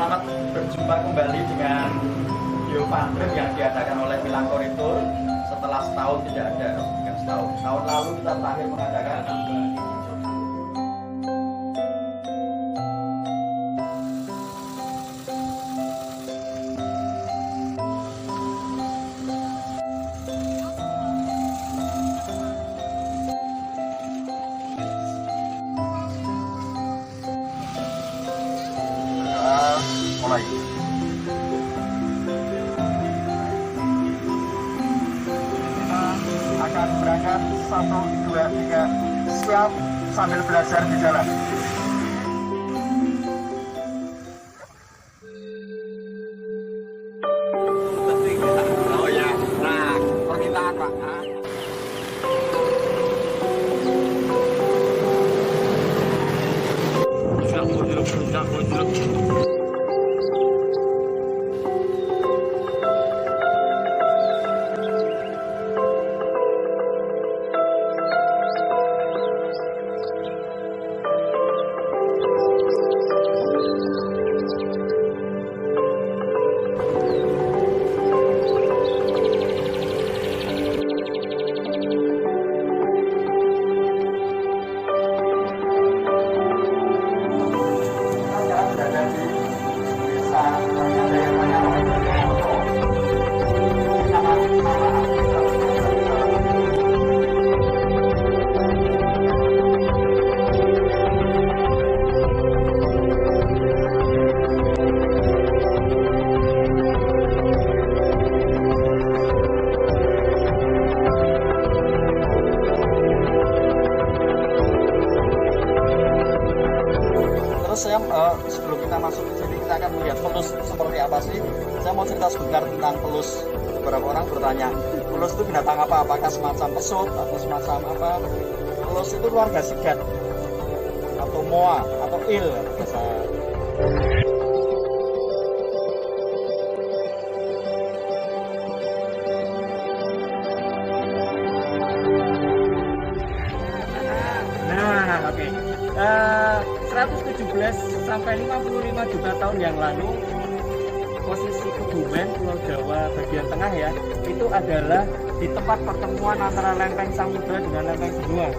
Selamat berjumpa kembali dengan video Fun Trip yang diadakan oleh Milang Koridor setelah setahun tidak ada, bukan setahun. Tahun lalu kita terakhir mengadakan mulai. Kita akan berangkat 1, 2, 3 siap sambil belajar di jalan. Oh ya, nah permintaan Pak. Terus saya sebelum kita masuk ke sini kita akan melihat pelus seperti apa sih. Saya mau cerita sebentar tentang pelus. Beberapa orang bertanya, pelus itu binatang apa? Apakah semacam pesut atau semacam apa? Pelus itu keluarga sigat atau moa atau il bahasa. Nah, oke. 117 sampai 55 juta tahun yang lalu, posisi Kebumen, Pulau Jawa bagian tengah ya, itu adalah di tempat pertemuan antara lempeng Samudra dengan lempeng Benua.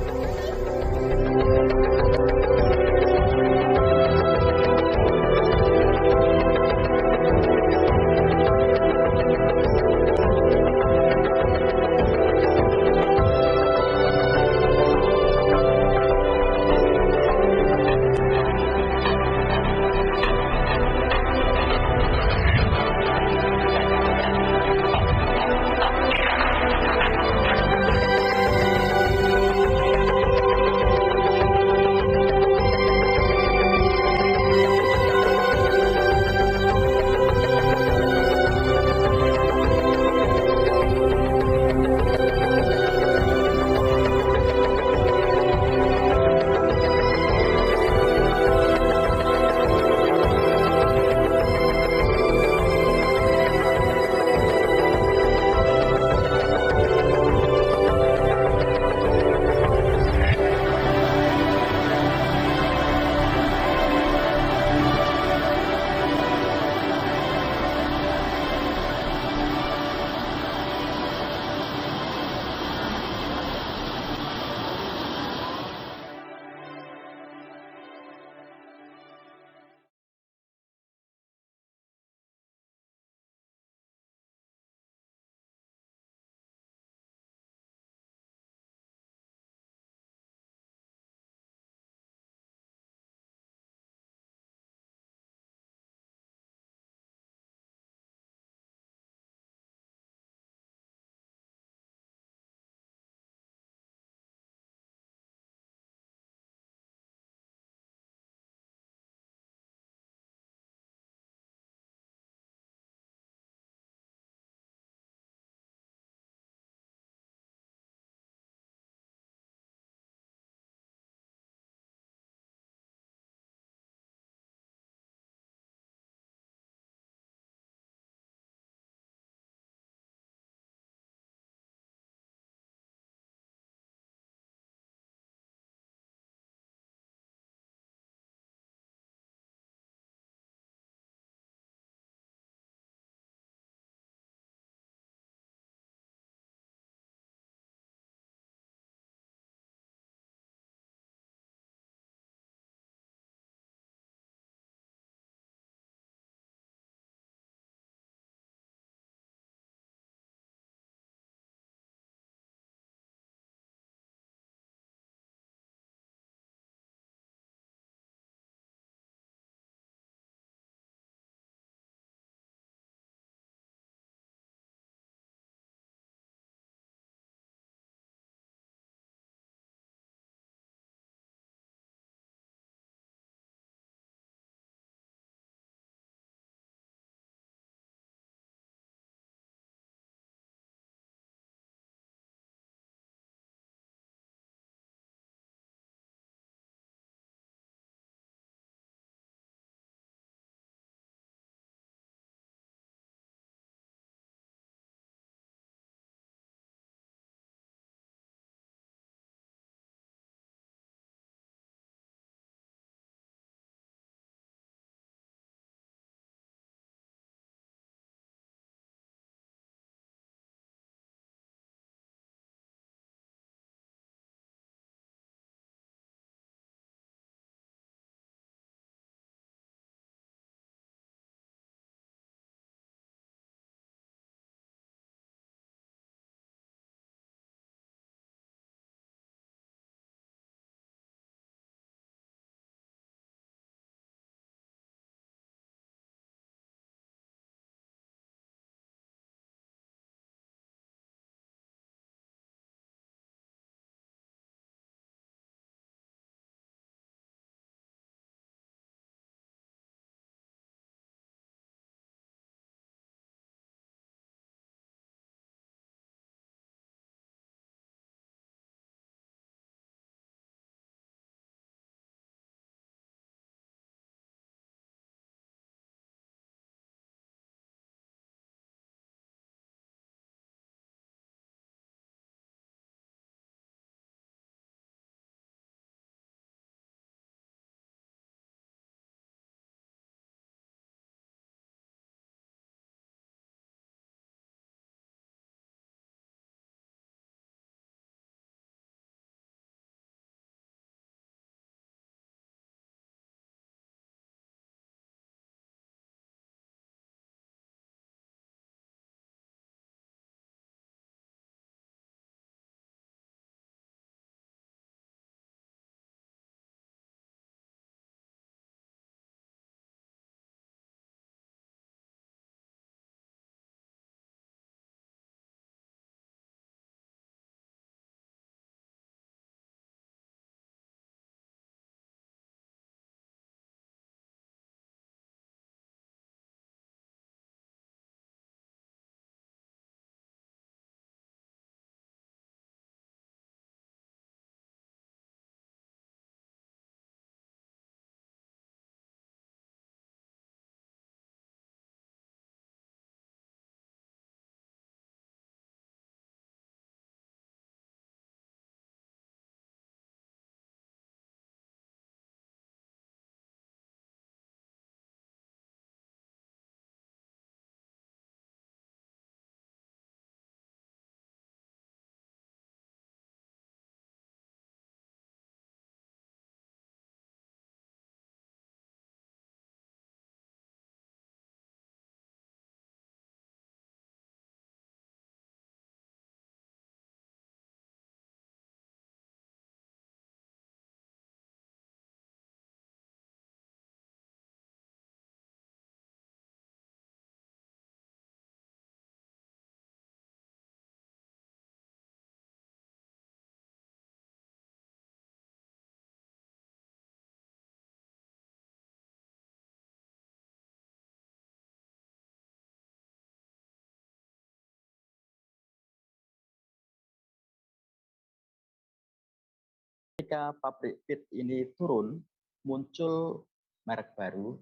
ketika pabrik PIT ini turun, muncul merek baru,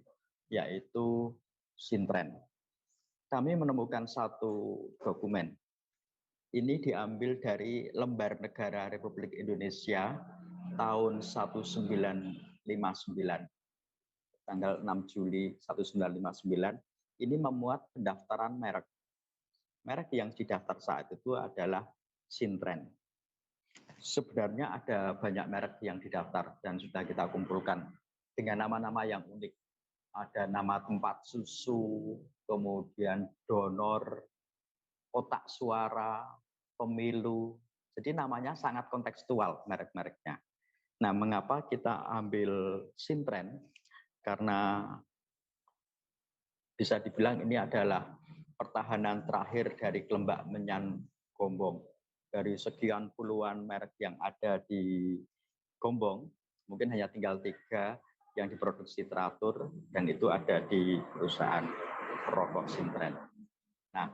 yaitu Sintren. Kami menemukan satu dokumen. Ini diambil dari Lembar Negara Republik Indonesia tahun 1959. Tanggal 6 Juli 1959, ini memuat pendaftaran merek. Merek yang didaftar saat itu adalah Sintren. Sebenarnya ada banyak merek yang didaftar dan sudah kita kumpulkan dengan nama-nama yang unik. Ada nama tempat susu, kemudian donor, kotak suara, pemilu. Jadi namanya sangat kontekstual merek-mereknya. Nah, mengapa kita ambil Sintren? Karena bisa dibilang ini adalah pertahanan terakhir dari Kelembak Menyan Gombong. Dari sekian puluhan merek yang ada di Gombong, mungkin hanya tinggal 3 yang diproduksi teratur, dan itu ada di perusahaan rokok Sintren. Nah,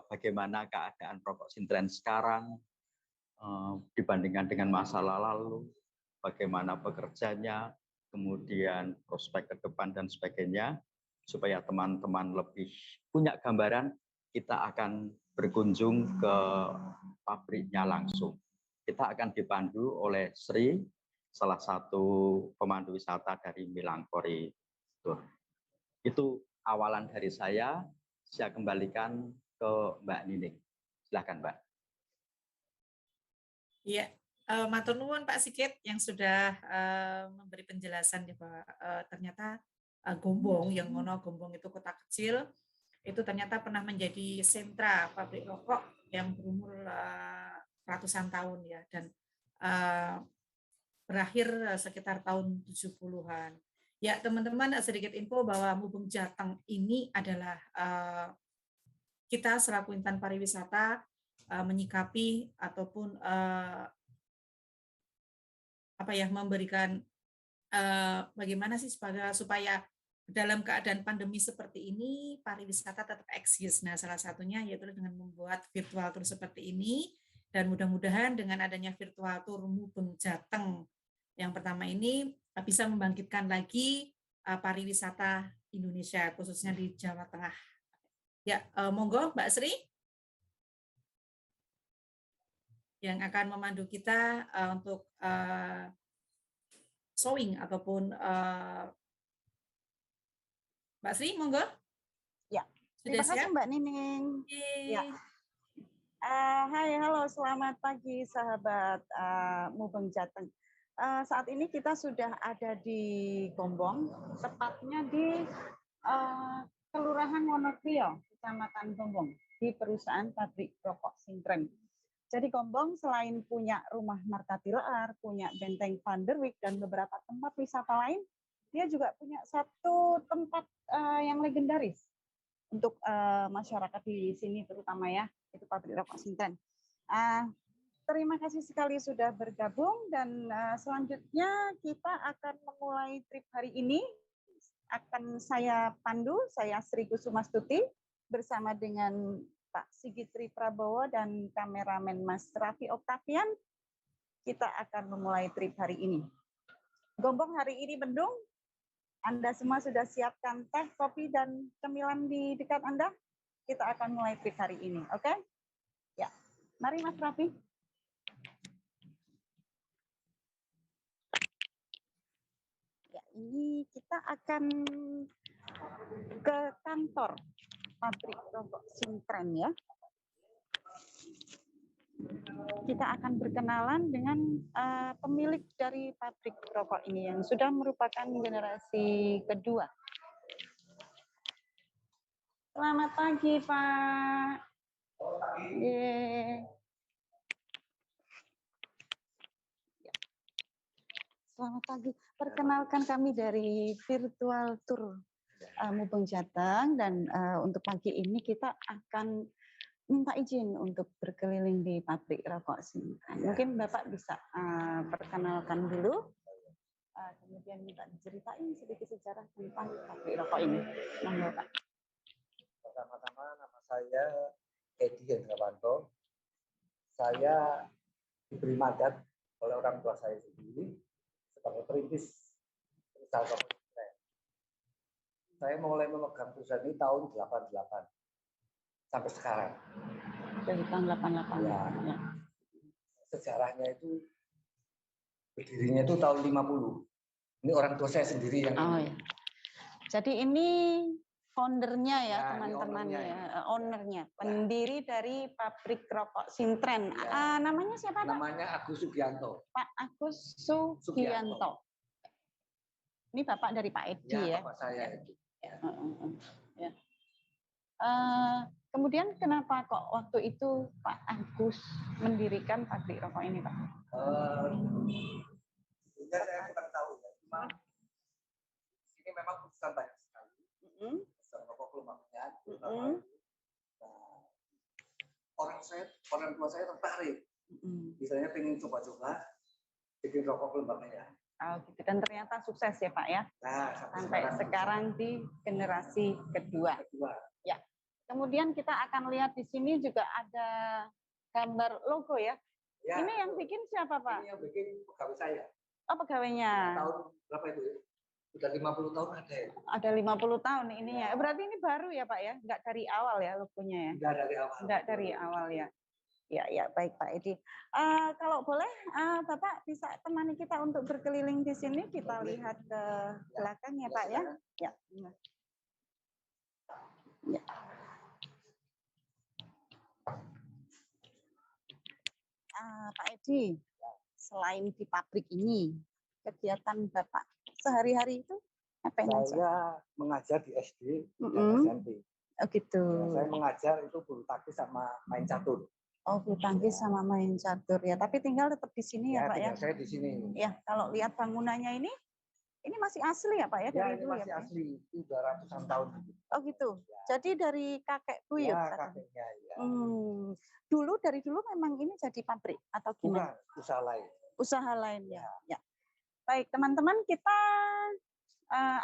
bagaimana keadaan rokok Sintren sekarang dibandingkan dengan masa lalu, bagaimana pekerjanya, kemudian prospek ke depan dan sebagainya, supaya teman-teman lebih punya gambaran, kita akan berkunjung ke pabriknya langsung. Kita akan dipandu oleh Sri, salah satu pemandu wisata dari Milangkori. Itu awalan dari saya kembalikan ke Mbak Nining. Silakan, Mbak. Iya, matur nuwun Pak Sigit yang sudah memberi penjelasan bahwa ternyata Gombong, yang ngono Gombong itu kota kecil, itu ternyata pernah menjadi sentra pabrik rokok yang berumur ratusan tahun ya, dan berakhir sekitar tahun 70-an. Ya, teman-teman, sedikit info bahwa Mubeng Jateng ini adalah kita selaku insan pariwisata menyikapi ataupun memberikan bagaimana sih supaya dalam keadaan pandemi seperti ini pariwisata tetap eksis. Nah, salah satunya yaitu dengan membuat virtual tour seperti ini, dan mudah-mudahan dengan adanya virtual tour Mubeng Jateng yang pertama ini bisa membangkitkan lagi pariwisata Indonesia, khususnya di Jawa Tengah. Ya, monggo Mbak Sri yang akan memandu kita untuk showing ataupun Mbak Sri, monggo. Ya, Sudah terima kasih siap? Mbak Nining. Ya. Hai, halo, selamat pagi sahabat Mubeng Jateng. Saat ini kita sudah ada di Gombong, tepatnya di Kelurahan Wonokrio, Kecamatan Gombong, di perusahaan pabrik rokok Sintren. Jadi Gombong selain punya rumah Marta Tilaar, punya Benteng Van der Wijk, dan beberapa tempat wisata lain, dia juga punya satu tempat yang legendaris untuk masyarakat di sini terutama ya, itu pabrik rokok Sintren. Terima kasih sekali sudah bergabung, dan selanjutnya kita akan memulai trip hari ini. Akan saya pandu, saya Sri Kusumastuti bersama dengan Pak Sigit Tri Prabowo dan kameramen Mas Raffi Oktavian. Kita akan memulai trip hari ini. Gombong hari ini mendung. Anda semua sudah siapkan teh, kopi, dan cemilan di dekat Anda? Kita akan mulai trip hari ini, oke? Ya, mari Mas Raffi. Ya, ini kita akan ke kantor pabrik rokok Sintren ya. Kita akan berkenalan dengan pemilik dari pabrik rokok ini yang sudah merupakan generasi kedua. Selamat pagi, Pak. Selamat pagi. Perkenalkan kami dari virtual tour Mubeng Jateng, dan untuk pagi ini kita akan minta izin untuk berkeliling di pabrik rokok Sintren. Mungkin Bapak bisa perkenalkan dulu, kemudian minta diceritain sedikit sejarah tentang pabrik rokok ini. Monggo, Pak. Pertama-tama nama saya Edi Hendrawanto. Saya diberi mandat oleh orang tua saya sendiri sebagai perintis perusahaan rokok Sintren. Saya mulai memegang perusahaan ini tahun 88 sampai sekarang. Dari tahun 88. Ya. Ya. Sejarahnya itu berdirinya itu tahun 50. Ini orang tua saya sendiri yang Oh ya. Jadi ini foundernya ya, Ya, ini teman-teman ownernya ya, ya. ownernya, pendiri dari pabrik rokok Sintren. Ya. Namanya siapa, Pak? namanya Agus Sugianto. Pak Agus Sugianto. Ini Bapak dari Pak Edi ya. Bapak saya itu. Ya. Ya. Kemudian kenapa kok waktu itu Pak Agus mendirikan pabrik rokok ini, Pak? Sebenarnya saya kurang tahu ya. Cuma ini memang perusahaan banyak sekali. Perusahaan rokok kelembagaan. Orang tua saya tertarik. Misalnya pengen coba-coba bikin rokok kelembagaan. Oh, gitu. Dan ternyata sukses ya Pak ya. Nah, sampai sekarang di generasi kedua. Ya. Kemudian kita akan lihat di sini juga ada gambar logo ya. Ya, ini yang bikin siapa Pak? Ini yang bikin pegawai saya. Oh, pegawainya. Tahun berapa itu? Sudah 50 tahun ada ya? Ada 50 tahun ini ya. Berarti ini baru ya Pak ya? Enggak dari awal ya logonya ya? Enggak dari awal. Enggak dari awal ya. Ya, baik Pak Edi. Kalau boleh, Bapak bisa temani kita untuk berkeliling di sini. Kita lihat ke belakang ya Pak ya. Ya. Pak Edi, selain di pabrik ini, kegiatan Bapak sehari-hari itu apa yang Saya mengajar di SD dan SMP. Oh gitu. Ya, saya mengajar itu bulu tangkis sama main catur. Oh, bulu tangkis sama main catur ya. Tapi tinggal tetap di sini ya, Pak ya. Saya di sini. Ya, kalau lihat bangunannya ini masih asli ya Pak ya dari dulu ya. Masih asli. Itu 200-an tahun. Oh gitu. Ya. Jadi dari kakek buyut. Ya, kakeknya ya. Dari dulu memang ini jadi pabrik atau gimana? Bukan, usaha lain. Usaha lain ya. Baik, teman-teman, kita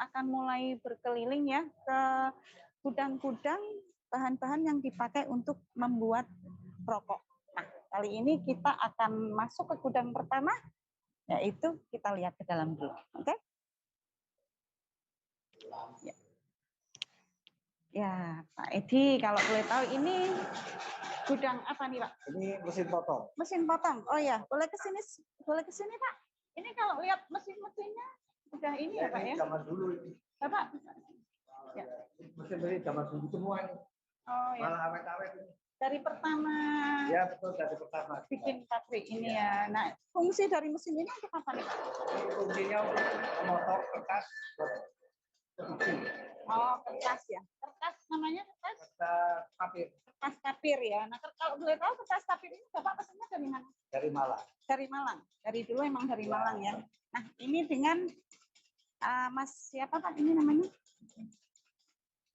akan mulai berkeliling ya ke gudang-gudang bahan-bahan yang dipakai untuk membuat rokok. Nah, kali ini kita akan masuk ke gudang pertama, yaitu kita lihat ke dalam dulu. Oke? Ya, Pak Edi, kalau boleh tahu ini gudang apa nih, Pak? Ini mesin potong. Mesin potong. Oh ya, boleh ke sini, Pak. Ini kalau lihat mesin-mesinnya udah ini ya, Pak ya. Zaman dulu ini. Bapak. Ya. Mesin zaman dulu semua ini. Oh ya. Malah awet-awet ini. Dari pertama. Ya, betul, dari pertama. Bikin pabrik ini ya. Nah, fungsi dari mesin ini untuk apa nih, Pak? Fungsinya untuk memotong kertas. Oh, kertas ya. Kertas namanya kertas? Kertas papir. Kertas papir ya. Nah, kalau boleh tahu kertas papir ini Bapak pesannya dari mana? Dari Malang. Dari Malang. Dari dulu emang dari Malang ya. Nah, ini dengan Mas siapa Pak ini namanya?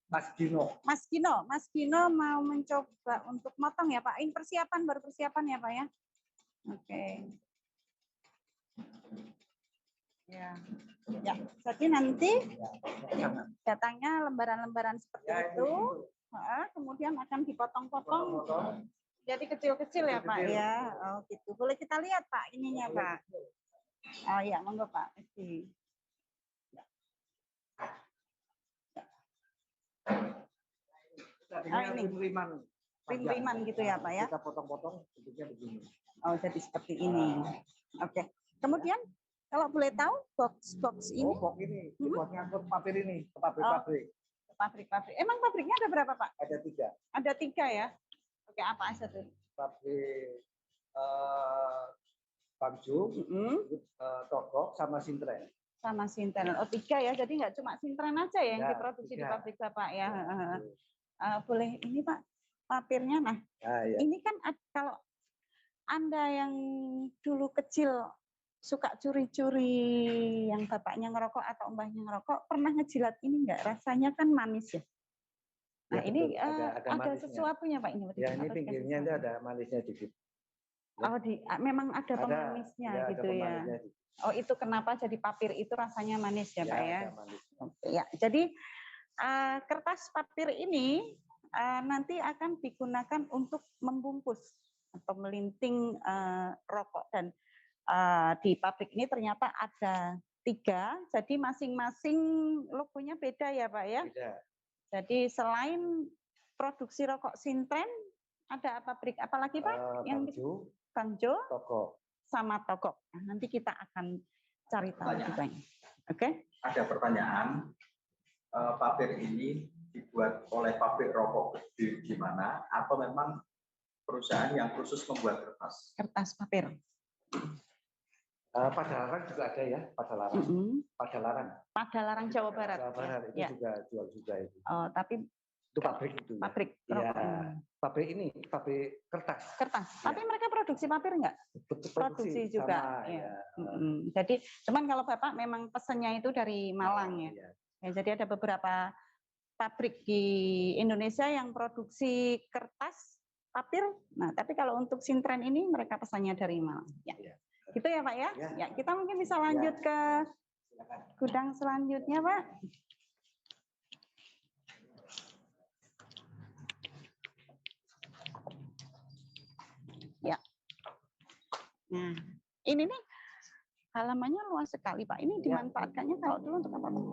Mas Gino. Mas Gino mau mencoba untuk motong ya Pak. Ini baru persiapan ya Pak ya. Oke. Ya. Jadi nanti datangnya lembaran-lembaran seperti itu. Kemudian akan dipotong-potong. Jadi kecil-kecil ya Pak ya. Oh gitu. Boleh kita lihat Pak ininya Pak. Oh ya, monggo Pak. Ini rim-riman gitu ya Pak ya. Kita potong-potong bentuknya begini. Oh jadi seperti ini. Oke. Kemudian kalau boleh tahu box ini? Box ini buat ngangkut papir ini ke pabrik-pabrik. Pabrik-pabrik. Emang pabriknya ada berapa Pak? Ada 3. Ada 3 ya. Oke, apa aja tuh? Pabrik Bangju, Togok, sama Sintren. Sama Sintren. Oh 3 ya. Jadi nggak cuma Sintren aja ya yang diproduksi 3. Di pabrik Bapak ya. Boleh ini Pak papirnya. Nah, ini kan kalau Anda yang dulu kecil suka curi-curi yang bapaknya ngerokok atau mbahnya ngerokok, pernah ngejilat ini enggak? Rasanya kan manis ya. Nah, ini ada sesuatunya Pak ini. Ya, ini pinggirnya ini ada manisnya dikit. Oh, memang ada pemanisnya gitu ya. Oh, itu kenapa jadi papir itu rasanya manis ya, Pak ya? Ya, jadi kertas papir ini nanti akan digunakan untuk membungkus atau melinting rokok dan di pabrik ini ternyata ada 3, jadi masing-masing logonya beda ya Pak ya. Beda. Jadi selain produksi rokok Sintren, ada pabrik apa lagi Pak? Bangjo, Bangjo Toko. sama Togok. Nah, nanti kita akan cari tahu lebih banyak. Oke? Ada pertanyaan, pabrik ini dibuat oleh pabrik rokok gede di mana atau memang perusahaan yang khusus membuat kertas? Kertas papir. Padalarang juga ada ya, Padalarang. Padalarang. Padalarang Jawa Barat. Jawa Barat itu Ya. juga jual juga itu. Oh, tapi Itu pabrik itu. Ya. pabrik Iya. rokok ini. Pabrik kertas. Kertas. Tapi mereka produksi papir enggak? Produksi juga. Sama, Ya. ya. Jadi, cuman kalau Bapak memang pesannya itu dari Malang ya. Iya. Ya, jadi ada beberapa pabrik di Indonesia yang produksi kertas, papir. Nah, tapi kalau untuk Sintren ini mereka pesannya dari Malang. Ya. Iya. Gitu ya Pak ya? Ya. Ya, kita mungkin bisa lanjut ke Silakan. gudang selanjutnya Pak. Ya. Nah, ini nih halamannya luas sekali Pak. Ini dimanfaatkannya kalau dulu untuk apa Pak?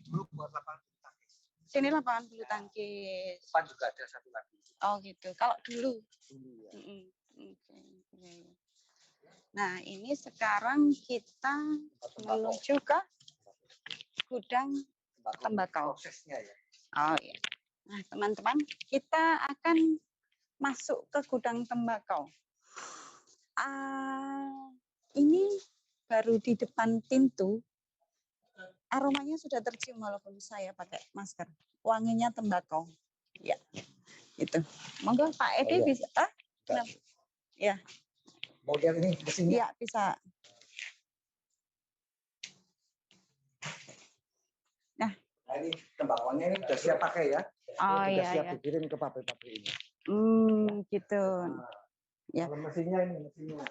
Dulu buat lapangan bulu tangkis. Sini lapangan bulu tangkis. Depan juga ada satu lagi. Oh gitu. Kalau dulu. Dulu ya. Oke. Nah, ini sekarang kita menuju ke gudang tembakau. Prosesnya ya. Oh iya. Nah, teman-teman, kita akan masuk ke gudang tembakau. Ini baru di depan pintu. Aromanya sudah tercium walaupun saya pakai masker. Wanginya tembakau. Ya, itu. Monggo Pak Edi iya. bisa. Ya. Model ini mesinnya. Iya, bisa. Nah, ini tembakonya ini sudah siap pakai ya. Oh Sudah iya, siap iya. dikirim ke pabrik-pabrik ini. Gitu. Ya. Kalau mesinnya ini mesinnya.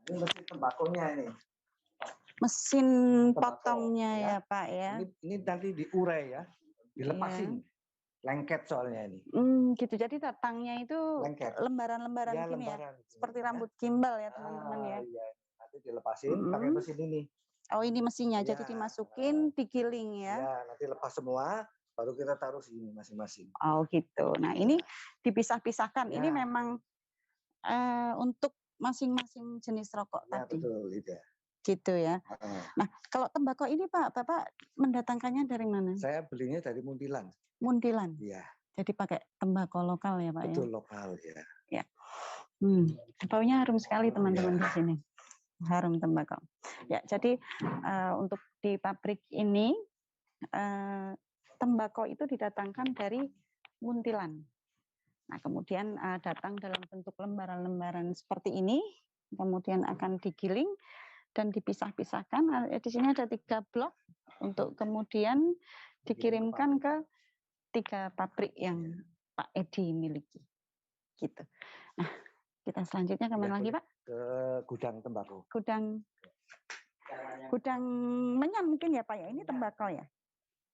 Ini mesin tembakonya ini. Mesin Tembakau, potongnya ya. ya Pak ya. Ini nanti diurai ya. Dilepasin. Lengket soalnya ini. Gitu. Jadi datangnya itu Lengket. lembaran-lembaran Ya, gini ya. lembaran. Seperti rambut gimbal ya teman-teman ya. Iya. Nanti dilepasin pakai mesin ini. Oh ini mesinnya. Ya. Jadi dimasukin, digiling ya. Ya, nanti lepas semua, baru kita taruh sini masing-masing. Oh gitu. Nah ini dipisah-pisahkan. Ya. Ini memang untuk masing-masing jenis rokok Ya, tadi. betul, Lida. Gitu ya. Nah kalau tembakau ini Pak, Bapak mendatangkannya dari mana? Saya belinya dari Muntilan. Muntilan. Iya. Jadi pakai tembakau lokal ya Pak Betul, ya. lokal ya. Ya. Baunya harum sekali teman-teman di sini. Harum tembakau. Ya, jadi untuk di pabrik ini tembakau itu didatangkan dari Muntilan. Nah, kemudian datang dalam bentuk lembaran-lembaran seperti ini, kemudian akan digiling dan dipisah-pisahkan. Di sini ada 3 blok untuk kemudian dikirimkan ke 3 pabrik yang Pak Edi miliki. Gitu. Nah, kita selanjutnya kemana lagi Pak? Ke gudang tembakau. Gudang menyan mungkin ya Pak ya. Ini tembakau ya.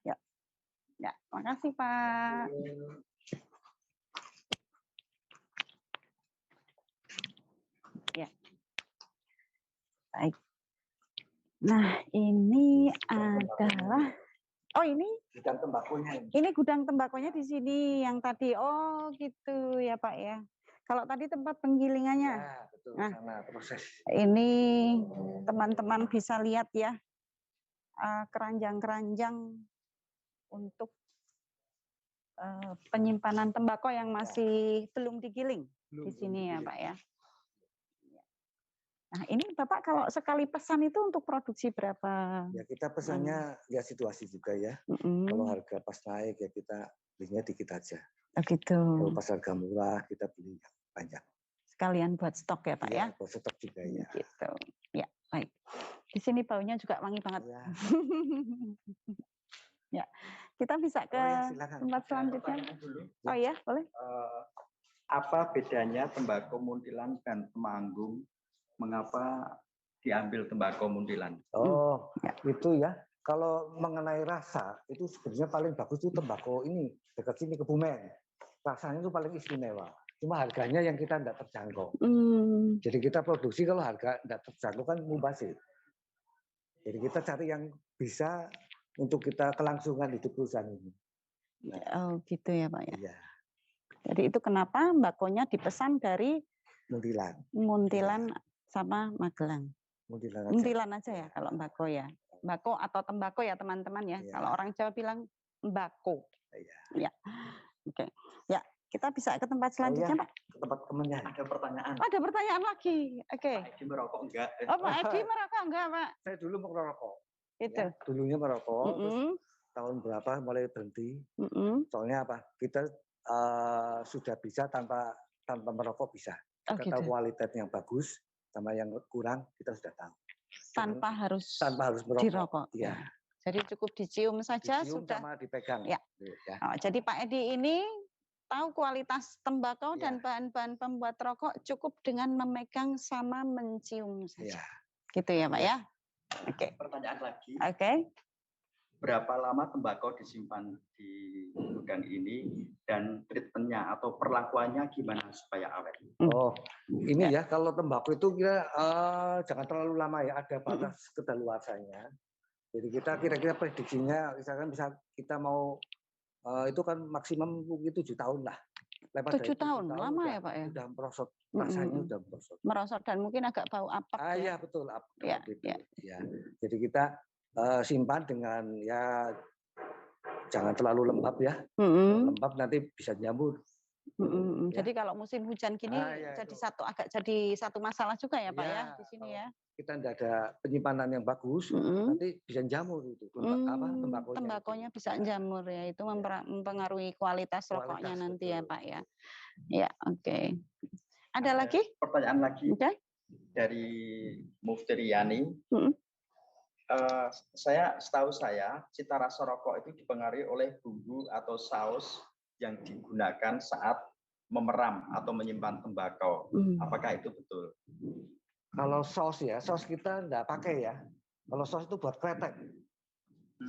Ya. Ya, makasih Pak. Ya. Baik. Nah, ini adalah ini Gudang tembakonya ini. Ini gudang tembakonya di sini yang tadi. Oh, gitu ya, Pak ya. Kalau tadi tempat penggilingannya. Ya, betul. Nah, sana proses. Ini teman-teman bisa lihat ya. Keranjang-keranjang untuk penyimpanan tembakau yang masih belum digiling di sini ya, Pak ya. Nah, ini Bapak kalau sekali pesan itu untuk produksi berapa? Ya, kita pesannya ya situasi juga ya. Kalau harga pas naik ya kita belinya dikit aja. Begitu. Kalau pas harga murah kita beli banyak. Sekalian buat stok ya, Pak ya? Buat stok juga ya. Gitu. Ya, baik. Di sini baunya juga wangi banget. Ya. Ya, kita bisa ke tempat selanjutnya. Oh ya, boleh. Apa bedanya tembakau Muntilan dan Temanggung? Mengapa diambil tembakau Muntilan? Oh, itu ya. Kalau mengenai rasa, itu sebenarnya paling bagus itu tembakau ini dekat sini Kebumen. Rasanya itu paling istimewa. Cuma harganya yang kita tidak terjangkau. Hmm. Jadi kita produksi kalau harga tidak terjangkau kan mubazir. Jadi kita cari yang bisa untuk kita kelangsungan hidup perusahaan ini. Oh gitu ya Pak ya. Iya, Jadi itu kenapa mbakonya dipesan dari Muntilan. Muntilan sama Magelang. Muntilan aja. Muntilan aja ya kalau mbako ya. Mbako atau tembako ya teman-teman ya. Iya. Kalau orang Jawa bilang mbako. Iya. Ya. Oke. Ya, kita bisa ke tempat selanjutnya, iya. Pak. Ke tempat kemenyan. Ada pertanyaan. Ada pertanyaan lagi. Oke. Pak Edi merokok enggak? Oh, Pak Edi merokok enggak, Pak? Saya dulu mau merokok. Itu. Ya, dulunya merokok, terus Mm-mm. tahun berapa mulai berhenti. Mm-mm. Soalnya apa? Kita sudah bisa tanpa merokok bisa. Oh, Kita tahu gitu. kualitas yang bagus sama yang kurang kita sudah tahu. Tanpa harus merokok. dirokok. Iya. Jadi cukup dicium saja Dicium sudah. sama dipegang. Ya. Ya. Oh, jadi Pak Edi ini tahu kualitas tembakau dan Iya. bahan-bahan pembuat rokok cukup dengan memegang sama mencium saja. Iya. Gitu ya, Pak ya? Oke. Pertanyaan lagi. Oke. Berapa lama tembakau disimpan di gudang ini dan treatmentnya atau perlakuannya gimana supaya awet? Oh, ini ya kalau tembakau itu kira jangan terlalu lama ya, ada batas kedaluarsanya. Jadi kita kira-kira prediksinya misalkan bisa kita mau itu kan maksimum mungkin 7 tahun lah. Lewat 7 tahun, lama udah, ya Pak ya? Udah merosot, rasanya udah merosot. Merosot dan mungkin agak bau apek ya. Iya betul, Ya, gitu. ya. Ya. Jadi kita simpan dengan ya jangan terlalu lembab ya. Lembab nanti bisa jamur. Ya. Jadi kalau musim hujan gini ya, jadi itu. jadi satu masalah juga ya Pak ya di sini ya. Kita tidak ada penyimpanan yang bagus, nanti bisa jamur itu. Tembakonya bisa jamur ya, itu mempengaruhi kualitas rokoknya nanti ya Pak ya. Ya, oke. Ada lagi? Pertanyaan lagi Oke. dari Muftiriani. Setahu saya cita rasa rokok itu dipengaruhi oleh bumbu atau saus yang digunakan saat memeram atau menyimpan tembakau. Apakah itu betul? Kalau saus ya, saus kita enggak pakai ya. Kalau saus itu buat kretek.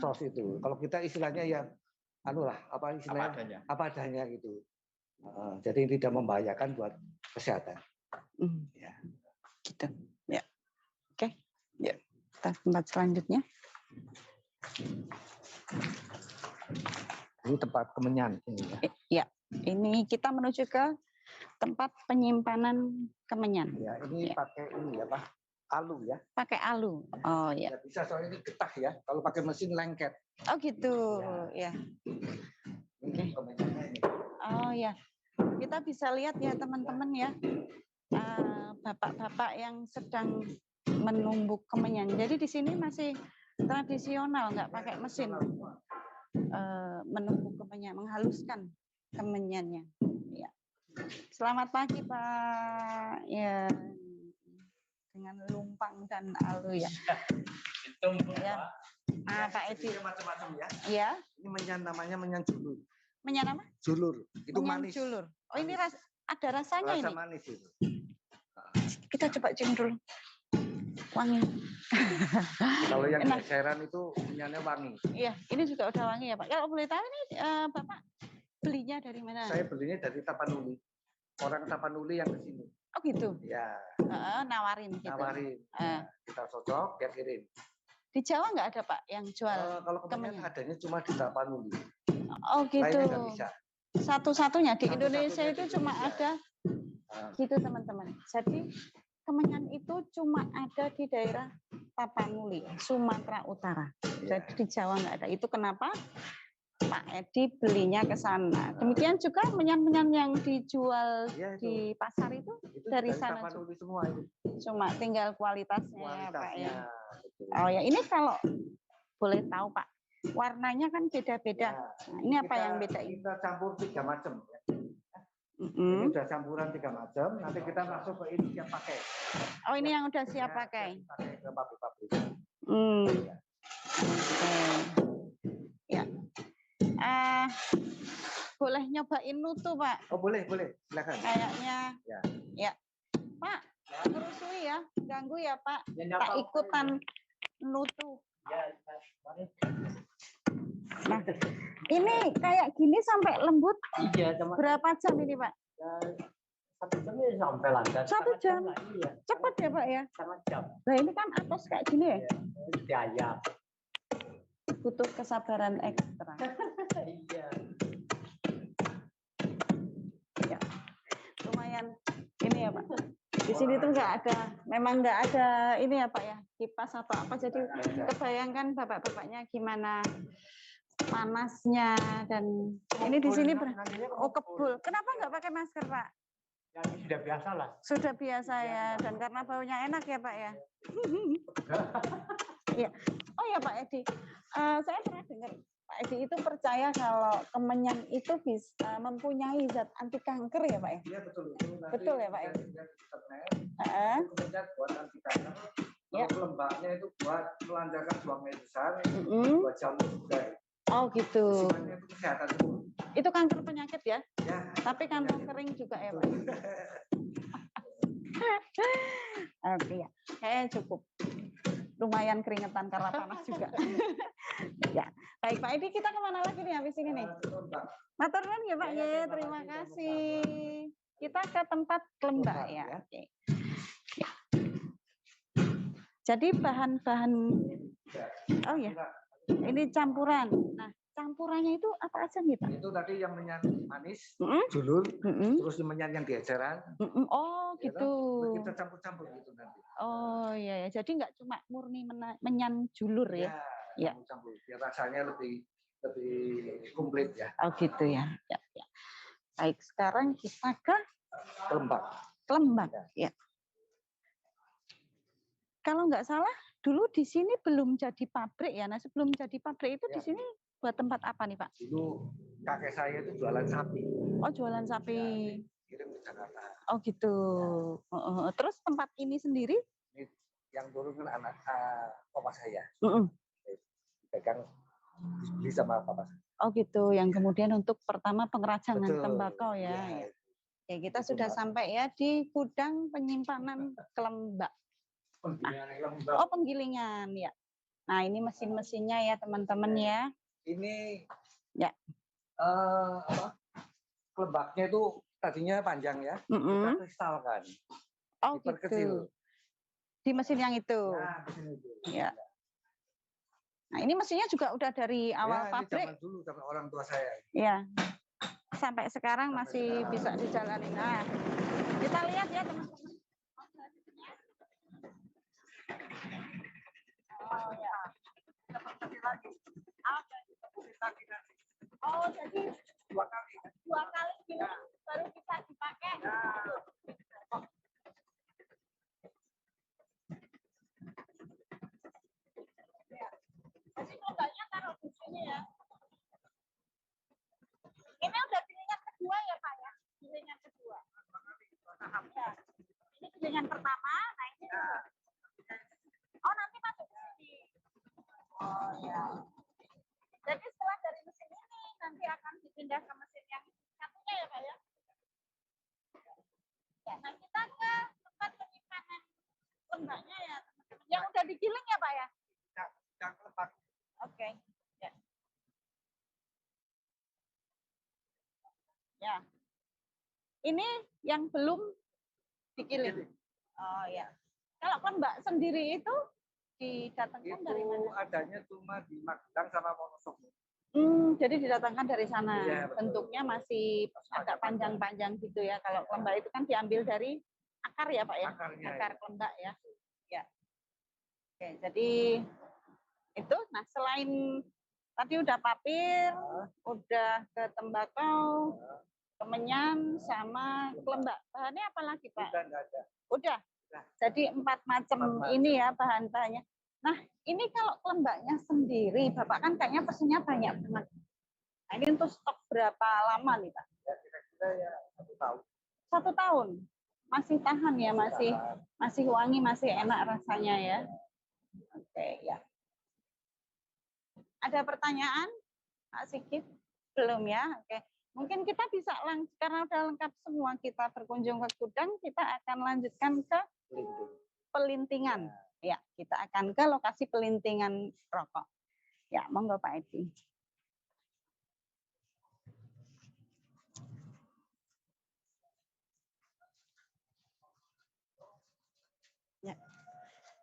Saus itu. Kalau kita istilahnya ya apa adanya gitu. Jadi tidak membahayakan buat kesehatan. Ya. Gitu. Ya. Oke. Ya. Kita tempat selanjutnya. Ini tempat kemenyan ini ya. Ya. Ini kita menuju ke tempat penyimpanan kemenyan. Ya, ini pakai ini ya, Pak. Alu ya. Pakai alu. Oh ya. Ya bisa soalnya ini getah ya. Kalau pakai mesin lengket. Oh gitu. Ya. Ini kemenyannya ini. Oh ya. Kita bisa lihat ya teman-teman ya. Bapak-bapak yang sedang menumbuk kemenyan. Jadi di sini masih tradisional, nggak pakai mesin. Menumbuk kemenyan, menghaluskan kemenyannya. Ya. Selamat pagi Pak. Ya. Dengan lumpang dan alu ya. Ya. Pak Edi. Macam-macam ya. Ya. Ini menyan namanya menyan julur. Menyan apa? Julur. Itu menyan manis. Julur. Oh ini ada rasanya Rasa ini. manis itu. Kita coba cium dulu. Wangi. Kalau yang geseran itu menyannya wangi. Iya, ini juga udah wangi ya Pak. Kalau boleh tahu ini Bapak belinya dari mana? Saya belinya dari Tapanuli. Orang Tapanuli yang ke sini. Oh gitu. Ya. Nawarin gitu. Nawarin. Ya, kita cocok, dia kirim. Di Jawa nggak ada Pak yang jual? Kalau kemenyan adanya cuma di Tapanuli. Oh gitu. Lainnya nggak bisa. Satu-satunya di Indonesia itu cuma ada gitu teman-teman. Jadi kemenyan itu cuma ada di daerah Tapanuli, Sumatera Utara. Jadi di Jawa nggak ada. Itu kenapa Pak Edi belinya ke sana. Demikian juga menyan-menyan yang dijual di pasar itu dari sana Tapanuli semua itu. Cuma tinggal kualitasnya Pak ya. Betul. Oh ya, ini kalau boleh tahu Pak, warnanya kan beda-beda. Nah, ini apa yang beda ini? Kita campur 3 macam. Ya. Ini udah campuran 3 macam. Nanti kita masuk ke ini siap pakai. Oh ini yang udah siap pakai. Pakai ke pabrik-pabrik. Ya. Boleh nyobain nutu Pak? Oh boleh. Silakan. Kayaknya. Ya. Pak, terusui ya, ganggu ya Pak. Tak ikutan nutu. Nah, ini kayak gini sampai lembut. Berapa jam ini Pak? 1 jam ya sampai lancar. 1 jam. Iya. Cepat ya Pak ya. Setengah jam. Nah ini kan atos kayak gini ya. Diayak. Butuh kesabaran ekstra. Iya. Ya. Lumayan ini ya Pak. Di sini tuh memang nggak ada ini ya Pak ya, kipas atau apa. Jadi kebayangkan bapak-bapaknya gimana panasnya dan ini di sini kebul. Kenapa nggak pakai masker Pak? Ya, sudah biasa lah. Sudah biasa ya, dan karena baunya enak ya Pak ya. Iya. Oh ya Pak Edi, saya pernah dengar Pak Edi itu percaya kalau kemenyan itu bisa mempunyai zat anti kanker ya Pak ya? Iya betul. Betul ya Pak ya? Kemudian buat anti kanker. Ya. Kalau lembaknya itu buat melancarkan buang air besar, buat jantung juga. Oh gitu. Sebenarnya itu kesehatan semua. Itu kanker penyakit ya? Ya. Tapi kantong kering juga ya Pak? Oke ya, kayaknya cukup. Lumayan keringetan karena panas juga. Ya, baik Pak Edi, kita kemana lagi nih habis ini nih? Matur nuwun ya Pak ya, terima kasih. Kita ke tempat Klembak ya. Oke. Ya. Jadi bahan-bahan, oh ya, ini campuran. Nah, campurannya itu apa aja nih Pak? Itu tadi yang menyan manis, julur, terus menyan yang dieceran. Oh Ya gitu. kan? Kita campur-campur gitu nanti. Oh iya ya, jadi nggak cuma murni menyan julur ya? Ya. Campur-campur. Biar rasanya lebih komplit ya. Oh gitu ya. Ya, ya. Baik, sekarang kita ke Klembak. Ya. Kalau nggak salah, dulu di sini belum jadi pabrik ya. Nah sebelum jadi pabrik itu di sini buat tempat apa nih Pak? Dulu kakek saya itu jualan sapi. Oh jualan sapi. Kirim ke Jakarta. Oh gitu. Terus tempat ini sendiri? Yang turun kan anak papa saya. Pegang dibeli sama papa saya. Oh gitu. Yang kemudian untuk pertama pengerajangan Betul. tembakau ya. Ya kita sudah sampai ya di gudang penyimpanan Klembak. Oh penggilingan ya. Nah ini mesin-mesinnya ya teman-teman ya. Ini ya Klembaknya itu tadinya panjang ya. Kita kristalkan. Oh gitu. Di mesin yang itu. Ya, mesin itu. Ya. Nah ini mesinnya juga udah dari awal pabrik. Zaman dulu sama orang tua saya. Ya. Sampai sekarang masih bisa dijalani. Nah, kita lihat ya teman-teman. Oh ya. Oh jadi 2 kali gini baru bisa dipakai. Ya. Jadi modalnya taruh di sini ya. Ini udah gilingan kedua ya Pak ya? Gilingan kedua. Ya. Ini gilingan pertama, nah ini oh nanti masuk ke sini. Oh ya. Jadi setelah dari mesin ini nanti akan dipindah ke mesin yang satunya ya Pak ya? Ya, nah kita ke tempat penyimpanan lembaknya ya teman-teman. Yang udah digiling ya Pak ya? Yang Klembak. Oke. Ya. Ya. Ini yang belum digiling. Oh ya. Kalau Klembak sendiri itu didatangkan dari mana? Itu adanya cuma di Magelang sama Wonosobo. Jadi didatangkan dari sana. Ya, bentuknya masih agak panjang-panjang gitu ya. Kalau Klembak itu kan diambil dari akar ya Pak ya? Akarnya, akar Klembak ya. Ya. Oke, jadi itu. Nah selain tadi udah papir, udah ke tembakau, kemenyan, sama Klembak. Bahannya apa lagi Pak? Udah nggak ada. Udah. Jadi 4 macam ini ya bahan-bahannya. Nah ini kalau Klembaknya sendiri, Bapak kan kayaknya pesennya banyak banget. Nah ini untuk stok berapa lama nih Pak? Ya kira-kira ya 1 tahun. 1 tahun. Masih tahan ya, masih wangi, masih enak rasanya ya. Oke ya. Ada pertanyaan, Pak Sigit? Belum ya? Oke. Mungkin kita bisa karena udah lengkap semua kita berkunjung ke gudang, kita akan lanjutkan ke pelintingan. Ya, kita akan ke lokasi pelintingan rokok. Ya, monggo Pak Edi.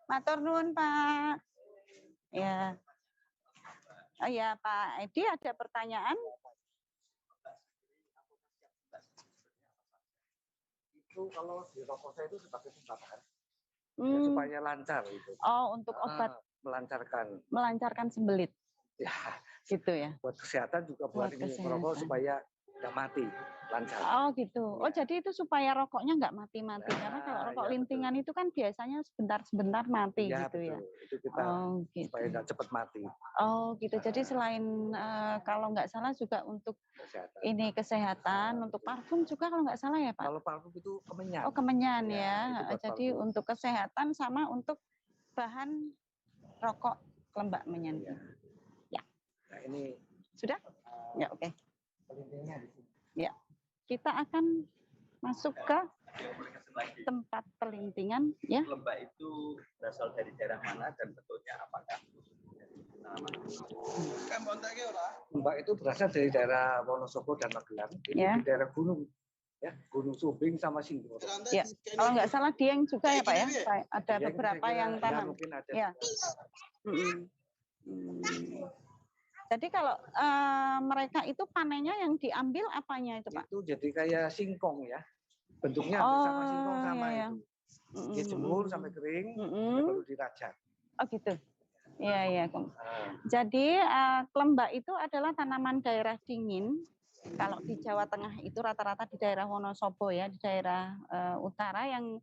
Matur nuwun, Pak. Ya. Oh ya, Pak Edi ada pertanyaan? Itu kalau di rokok saya itu sebagai pembakaran, ya, Hmm. supaya lancar itu. Oh, untuk obat Melancarkan sembelit. ya, Gitu ya. buat kesehatan juga buat Buat ini merokok kesehatan. supaya nggak mati, lancar. Oh gitu. Oh Ya. jadi itu supaya rokoknya nggak mati-mati. Karena kalau Nah, rokok ya, lintingan itu kan biasanya sebentar-sebentar mati Iya gitu ya. betul. Itu kita Oh gitu. supaya nggak cepat mati. Oh gitu. Jadi selain kalau nggak salah juga untuk Kesehatan. ini kesehatan, untuk parfum juga kalau nggak salah ya Pak? Kalau parfum itu kemenyan. Oh kemenyan Ya, ya. itu buat Jadi parfum. untuk kesehatan sama untuk bahan rokok lembak menyan. Ya. Ya. Nah ini Sudah? Ya oke. pelintingnya di sini. Ya. Kita akan masuk ke tempat pelintingan ya. Lembak itu berasal dari daerah mana dan bentuknya apakah? Lembak itu berasal dari daerah Wonosobo dan Magelang. Itu Ya. di daerah gunung, ya Gunung Subing sama Sindoro. Ya, kalau nggak salah Dieng juga ya Pak ya. Ada Dieng beberapa saya kira, yang ya, tanam. mungkin ada. Ya. Jadi kalau mereka itu panennya yang diambil apanya itu Pak? Itu jadi kayak singkong ya. Bentuknya hampir sama singkong sama iya. itu. Dia jemur sampai kering, baru dirajang. Oh gitu. Iya iya. Nah, Jadi klembak itu adalah tanaman daerah dingin. Kalau di Jawa Tengah itu rata-rata di daerah Wonosobo ya, di daerah utara yang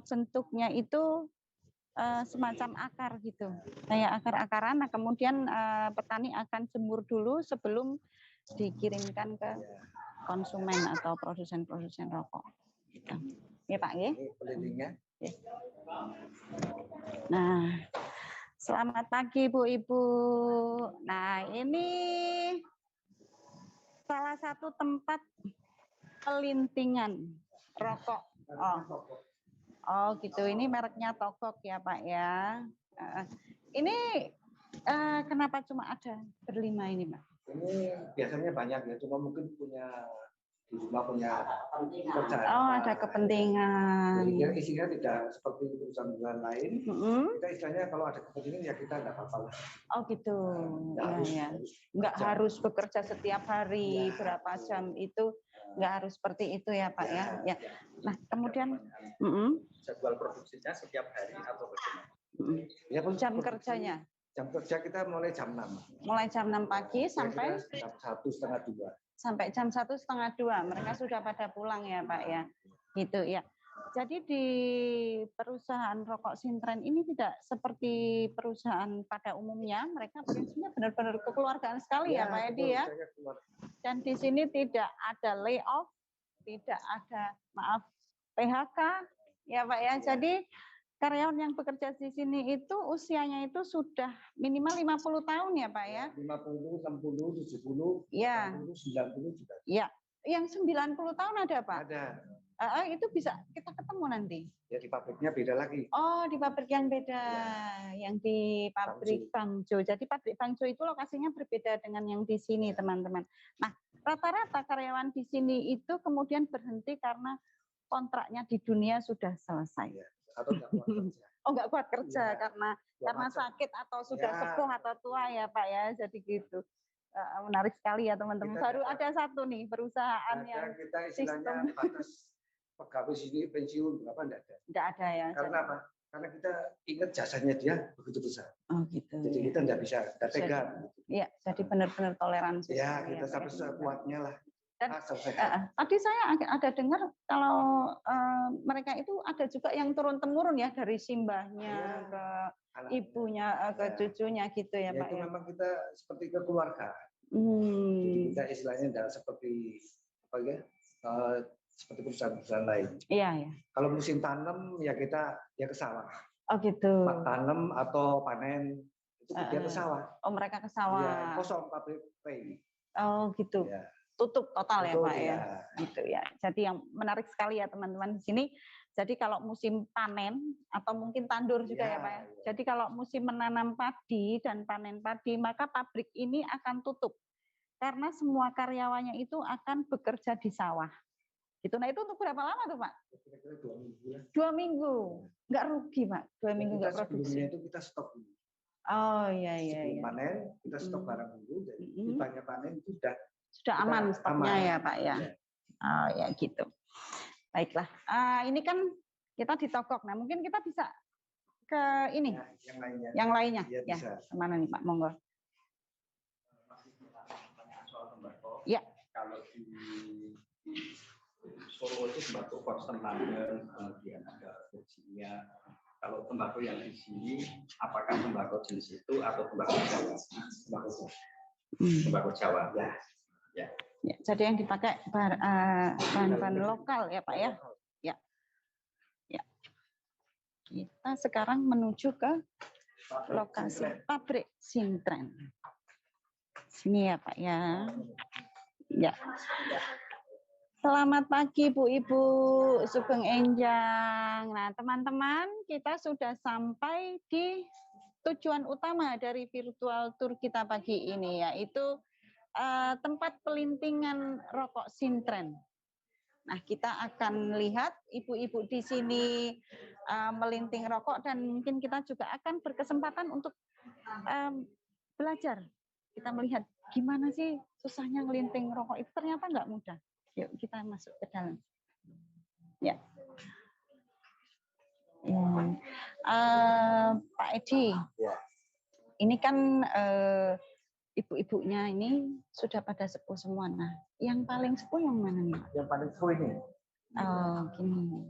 bentuknya itu semacam akar gitu, kayak akar-akaran. Nah kemudian petani akan jemur dulu sebelum dikirimkan ke konsumen atau produsen-produsen rokok. Gitu. Ya Pak ya. ini pelintingnya. Nah, selamat pagi Bu Ibu. Nah ini salah satu tempat pelintingan rokok. Oh gitu, ini mereknya Togok ya Pak ya. Ini kenapa cuma ada berlima ini Pak? Ini biasanya banyak ya, cuma mungkin di rumah punya pekerjaan. Oh ada kepentingan. Jadi isinya tidak seperti perusahaan lain. Kita istilahnya kalau ada kepentingan ya kita nggak apa-apa lah. Oh gitu, ya. Nggak kerja. harus bekerja setiap hari Ya, berapa jam itu, nggak harus seperti itu ya Pak ya. Ya. Nah kemudian Jadwal produksinya setiap hari atau bagaimana? Ya, jam kerjanya? Jam kerja kita mulai jam 6. Mulai jam 6 pagi sampai jam 1:30. Sampai jam 1:30 mereka sudah pada pulang ya Pak ya. Gitu ya. Jadi di perusahaan rokok Sintren ini tidak seperti perusahaan pada umumnya, mereka prinsipnya benar-benar kekeluargaan sekali ya Pak Edi ya. Dan di sini tidak ada layoff, tidak ada PHK ya Pak ya. Jadi karyawan yang bekerja di sini itu usianya itu sudah minimal 50 tahun ya Pak ya. 50, 60, 70, ya. 80, 90 juga. Ya, yang 90 tahun ada Pak? Ada. Itu bisa kita ketemu nanti. Ya di pabriknya beda lagi. Oh, di pabrik yang beda, yang di pabrik Bangjo. Jadi pabrik Bangjo itu lokasinya berbeda dengan yang di sini, teman-teman. Nah, rata-rata karyawan di sini itu kemudian berhenti karena kontraknya di dunia sudah selesai. Ya, atau nggak kuat kerja. Oh, nggak kuat kerja ya, karena macam. sakit atau sudah sepuh atau tua ya, Pak ya. Jadi gitu. Menarik sekali ya, teman-teman. Baru ada satu nih perusahaan yang kita istilahnya batas pegawai sini pensiun berapa enggak ada. Enggak ada ya. Karena apa? Karena kita ingat jasanya dia begitu besar. Oh gitu. Jadi kita enggak bisa, enggak tega. Iya, jadi benar-benar toleransi. Ya, kita sampai sekuatnya lah. Dan tadi saya ada dengar kalau mereka itu ada juga yang turun-temurun ya dari simbahnya ke ibunya ke cucunya gitu ya Pak. Itu memang kita seperti keluarga. Jadi kita istilahnya enggak seperti apa ya? Seperti perusahaan-perusahaan lain. Iya, ya. Kalau musim tanam ya kita ke sawah. Oh gitu. Tanam atau panen itu dia ke sawah. Oh mereka ke sawah. Ya, kosong pabrik pay. Oh gitu. Ya. Tutup total ya Pak ya. Gitu ya. Jadi yang menarik sekali ya teman-teman di sini. Jadi kalau musim panen atau mungkin tandur juga ya Pak ya. Jadi kalau musim menanam padi dan panen padi maka pabrik ini akan tutup. Karena semua karyawannya itu akan bekerja di sawah. Gitu. Nah itu untuk berapa lama tuh Pak? Kira-kira 2 minggu lah. 2 minggu. Nggak rugi Pak, 2 minggu Kita nggak produksi. sebelumnya itu kita stok dulu. Oh iya iya. Sebelum iya. panen kita stok barang dulu. Jadi banyak panen itu sudah aman kita stoknya aman. ya Pak ya. Oh ya gitu. Baiklah. Ini kan kita di tokok. Nah mungkin kita bisa ke ini. Ya, yang lainnya. Yang lainnya. Ya, Ya. bisa. Kemana nih Pak? Monggo. Soal tembakau. Ya. Kalau di Solo itu tembakau Korsenlander, kemudian ada Virginia. Kalau tembakau yang di sini, apakah tembakau jenis itu atau tembakau Jawa? Tembakau Jawa. Ya. Ya, jadi yang dipakai bahan-bahan lokal ya Pak ya. Ya. Ya. Kita sekarang menuju ke lokasi pabrik Sintren. Sini ya Pak ya. Ya. Selamat pagi Bu Ibu Sugeng Enjang. Nah, teman-teman, kita sudah sampai di tujuan utama dari virtual tour kita pagi ini, yaitu tempat pelintingan rokok Sintren. Nah, kita akan lihat ibu-ibu di sini melinting rokok dan mungkin kita juga akan berkesempatan untuk belajar. Kita melihat gimana sih susahnya ngelinting rokok itu, ternyata nggak mudah. Yuk kita masuk ke dalam. Ya. Pak Edi, ini kan ibu-ibunya ini sudah pada sepuh semua. Nah, yang paling sepuh yang mana nih? Yang paling seru ini. Oh, gini.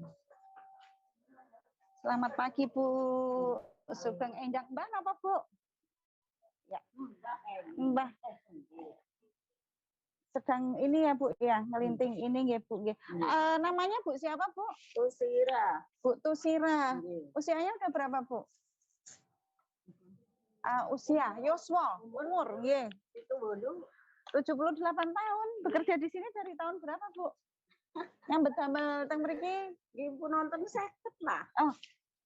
Selamat pagi Bu Sugeng Enjang. Mbak apa Bu? Ya. Mbah. Sedang ini ya Bu ya, ngelinting ini ya Bu. Namanya Bu siapa Bu? Tusira. Bu Tusira. Usianya udah berapa Bu? Usia, Yoswa, umur, nggih. Itu bodoh. 78 tahun. Bekerja di sini dari tahun berapa Bu? Yang betamel teng mriki Ibu nonton seket lah. Oh,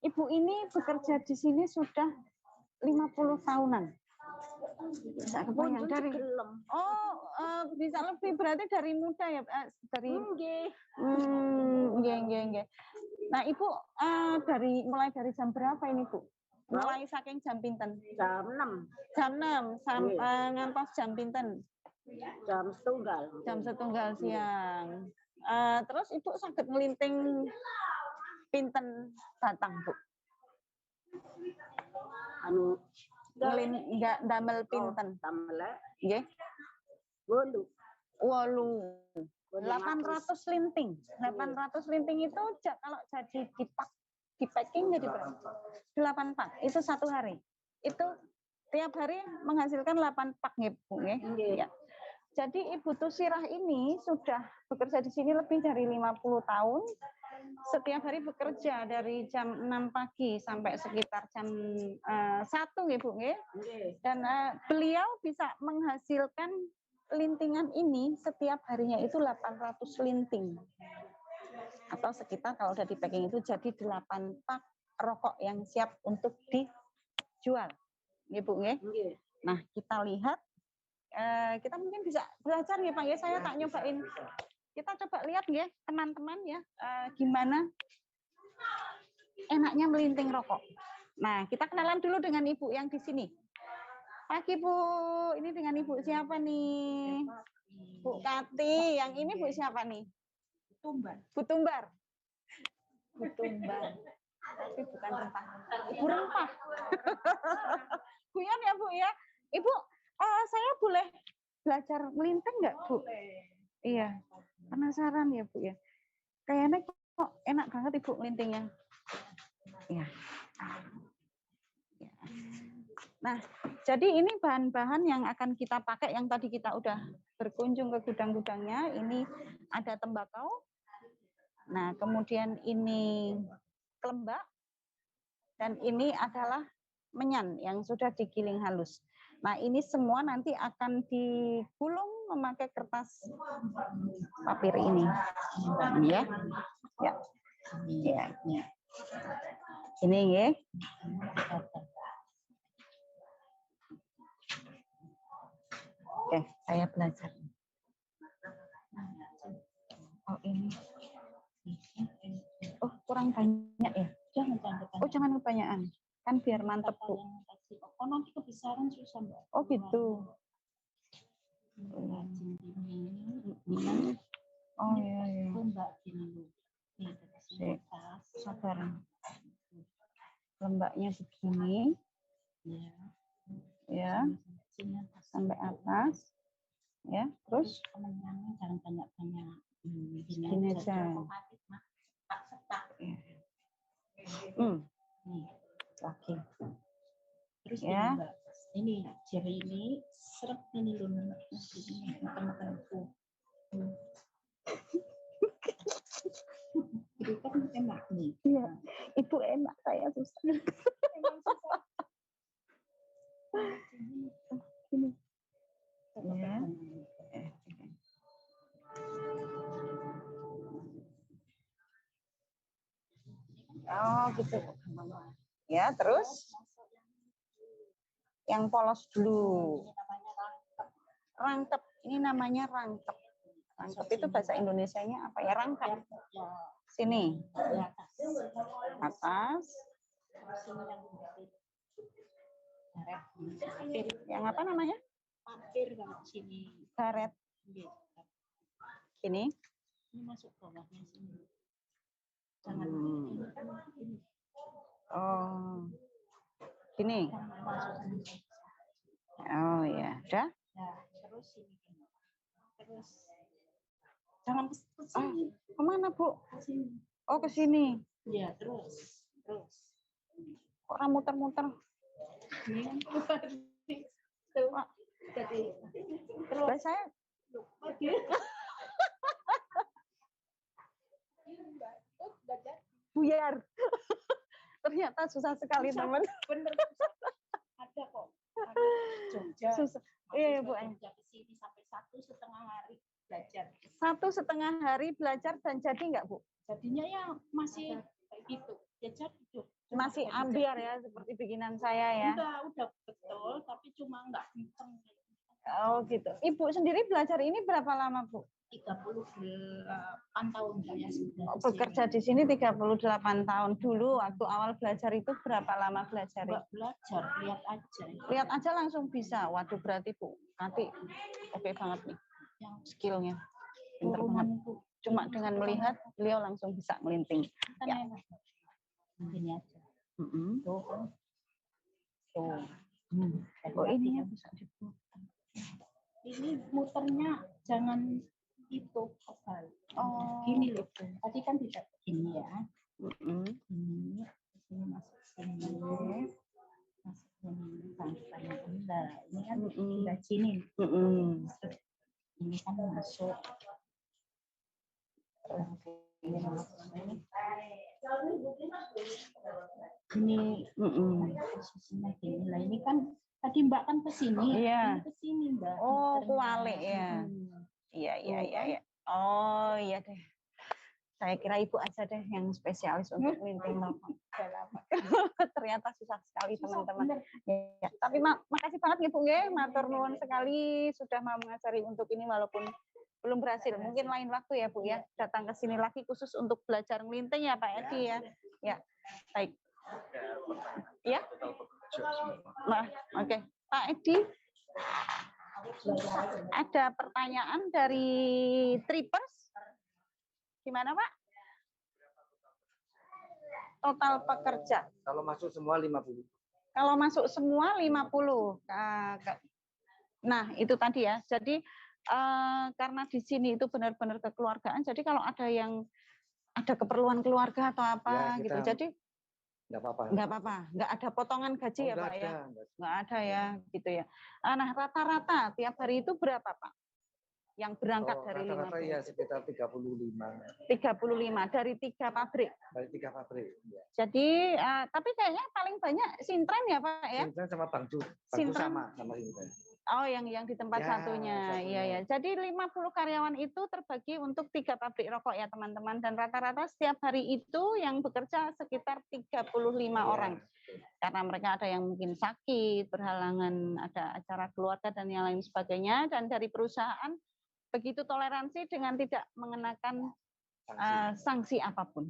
Ibu ini bekerja di sini sudah 50 tahunan. Bisa kebayang dari bisa lebih, berarti dari muda ya dari nggih. Nah Ibu mulai dari jam berapa ini Bu? Mulai saking jam pinten? Jam 6. Jam 6 sampai ngantos jam pinten? Jam setunggal. Jam setunggal siang. Terus Ibu saged ngelinting pinten batang Bu? Anu Enggak damel pinten. Tamele. Nggih. 8. 800 linting. 800 linting itu kalau jadi di packing jadi berapa? 8 pak. Itu satu hari. Itu tiap hari menghasilkan 8 pak nggih Bu nggih. Ya. Jadi Ibu Tusirah ini sudah bekerja di sini lebih dari 50 tahun. Setiap hari bekerja dari jam 6 pagi sampai sekitar jam 1 nggih Bu nggih. Dan beliau bisa menghasilkan lintingan ini setiap harinya itu 800 linting. Atau sekitar kalau udah di packing itu jadi 8 pak rokok yang siap untuk dijual. Nggih Bu nggih. Nah, kita lihat kita mungkin bisa belajar ya Pak ya. Saya tak nyobain. Kita coba lihat ya teman-teman ya gimana enaknya melinting rokok. Nah, kita kenalan dulu dengan Ibu yang di sini. Pagi Bu, ini dengan Ibu siapa nih? Bu Kati, yang ini Bu siapa nih? Tumbar. Bu Tumbar. Bu Tumbar. Tapi bukan rempah. Ibu rempah. Guyon ya Bu ya. Ibu, saya boleh belajar melinting nggak Bu? Iya. Penasaran ya Bu ya. Kayaknya kok enak banget Ibu melintingnya. Iya. Nah, jadi ini bahan-bahan yang akan kita pakai yang tadi kita udah berkunjung ke gudang-gudangnya. Ini ada tembakau. Nah, kemudian ini kelembak. Dan ini adalah menyan yang sudah digiling halus. Nah, ini semua nanti akan digulung memakai kertas papir ini. Ya. Ya. Ya. Ini ya. Oke, saya belajar. Oh, ini. kurang banyak ya? Jangan Oh, jangan kebanyakan. Kan biar mantep, Bu. Oh, nanti kebesaran susah, Mbak. Oh, gitu. Ini Oh, iya, iya. Mbak gini. Nih, Sik, sabar. Lembaknya begini, ya. ya, sampai atas. Ya, terus Teman-teman jangan banyak-banyak. Gini aja. Ya. Nih, Lagi. terus Ya. gini, Mbak. Ini jari ini seret ini loh, makan-makanku. Itu kan enak nih. Iya, itu enak, saya susah. Emang susah. Gini. Ya. Oh, gitu. Ya, terus yang polos dulu. Rangkep. Ini namanya rangkep. Rangkep itu bahasa Indonesianya apa ya? Rangkap. Sini. Atas. Yang apa namanya? Papir kalau sini. Karet. Sini. Ini masuk bawahnya sini. Jangan ini. Oh. Gini. Jangan masuk sini. Oh ya, udah. Ya, terus ini. Terus jangan ke sini. Kemana, Bu? Ke sini. Oh, ke sini. Ya, terus. Kok orang muter-muter? Ini kan keluar. Tuh. Jadi terus Lah, saya buyar. Ternyata susah sekali, Susah. teman. bener ada kok. Ada Jogja. Susah. Iya, Bu. Jogja ke sini sampai 1,5 hari belajar. 1,5 hari belajar dan jadi nggak, Bu? Jadinya ya masih kayak gitu. Ya jadi Jogja. Masih ambiar ya, seperti bikinan saya ya. Udah betul, tapi cuma nggak kenceng. Oh gitu. Ibu sendiri belajar ini berapa lama, Bu? 38 tahun saya sudah. Bekerja di sini 38 tahun. Dulu waktu awal belajar itu berapa lama belajar? Nggak belajar, lihat aja. Lihat aja langsung bisa. Waduh, berarti Bu, nanti oke banget nih Yang skillnya. Pinter banget. turunan itu Cuma dengan melihat beliau langsung bisa melinting. kan Ya. enak. Gini aja. Mm-mm. Tuh kan. Tuh. Oh ini ya bisa diputar. Ini muternya jangan itu kebal. Oh. Gini loh. Tadi kan tidak begini ya. Mm-mm. Ini sini masuk sini. Masuk sini sampai nah, ini kan sudah sini. Mm-mm. Ini kan masuk. Ini masuk sini. Ini posisinya gini lah. Ini kan tadi Mbak kan ke sini. Iya. Ini ke sini Mbak. Oh, Muternya. kualik ya. Iya. Oh, iya deh. Saya kira Ibu aja deh yang spesialis untuk melinting rokok. Ternyata susah sekali, teman-teman. Ya, tapi makasih banget Ibu nggih, matur nuwun sekali sudah mau mengajari untuk ini walaupun belum berhasil. Mungkin lain waktu ya, Bu ya, datang ke sini lagi khusus untuk belajar melinting ya, Pak Edi ya. Ya. Baik. Ya. Nah, oke. Pak Edi, ada pertanyaan dari Trippers? Gimana, Pak? Total pekerja. Kalau masuk semua 50. Kalau masuk semua 50. Nah, itu tadi ya. Jadi karena di sini itu benar-benar kekeluargaan. Jadi kalau ada yang ada keperluan keluarga atau apa Ya, gitu. Jadi nggak apa-apa. nggak apa-apa. Nggak ada potongan gaji ya, Pak ya? Nggak ada ya, gitu ya. Nah, rata-rata tiap hari itu berapa, Pak? Yang berangkat dari 50? Rata-rata ya sekitar 35. 35 dari 3 pabrik. Dari 3 pabrik. Ya. Jadi, tapi kayaknya paling banyak Sintren ya, Pak ya? Sintren sama Bangju. Bangju Sintren. sama Sintren. Oh, yang di tempat Ya, satunya. satunya. Iya. Jadi 50 karyawan itu terbagi untuk 3 pabrik rokok ya, teman-teman. Dan rata-rata setiap hari itu yang bekerja sekitar 35 orang. Karena mereka ada yang mungkin sakit, berhalangan ada acara keluarga dan yang lain sebagainya. Dan dari perusahaan begitu toleransi dengan tidak mengenakan sanksi apapun.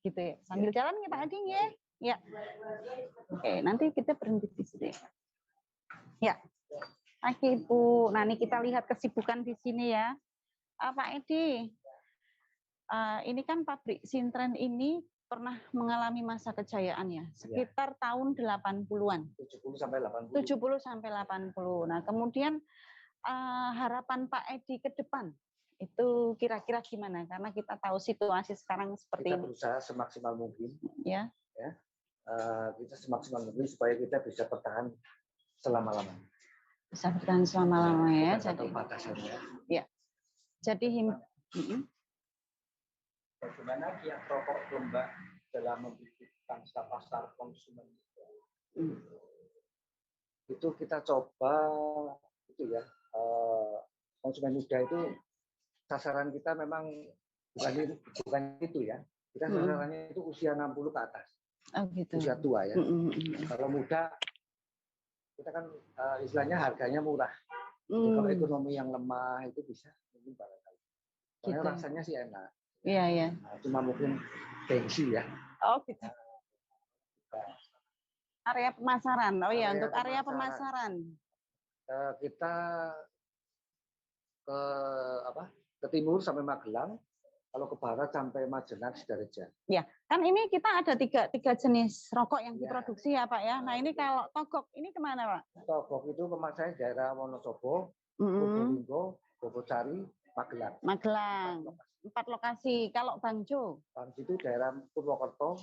gitu ya. Sambil jalan ya Pak Adi ya. Ya. Oke, nanti kita berhenti di sini. Ya. Oke, Bu. Nah, ini kita lihat kesibukan di sini ya. Pak Edi, ini kan pabrik Sintren ini pernah mengalami masa kejayaan ya, sekitar tahun 80-an. 70 sampai 80. 70 sampai 80. Nah, kemudian harapan Pak Edi ke depan itu kira-kira gimana? Karena kita tahu situasi sekarang seperti Kita ini. berusaha semaksimal mungkin. Ya. Kita semaksimal mungkin supaya kita bisa bertahan selama-lamanya. Bisa bertahan selama-lama ya. Kita Jadi batasannya. ya. Jadi Bagaimana kiat rokok Lembak dalam membidik pangsa pasar konsumen? Itu kita coba itu ya, konsumen muda itu sasaran kita memang bukan itu ya. Kita sasarannya itu usia 60 ke atas. Oh gitu. Usia tua ya. Kalau muda kita kan istilahnya harganya murah. Jadi kalau ekonomi yang lemah itu bisa mungkin barangkali. Soalnya Gitu. rasanya sih enak. Iya, iya. Nah, cuma mungkin gengsi ya. Oh gitu. Area pemasaran. Oh ya, Area untuk area pemasaran. Kita ke ke timur sampai Magelang, kalau ke barat sampai Majenang, Sidoarjo. Ya, kan ini kita ada tiga jenis rokok yang Ya. diproduksi ya Pak ya. Nah ini kalau Togok ini kemana Pak? Togok itu pemasarnya daerah Wonosobo, Probolinggo, Bogosari, Magelang. Magelang. 4 lokasi. Kalau Bangjo? Bangjo itu daerah Purwokerto,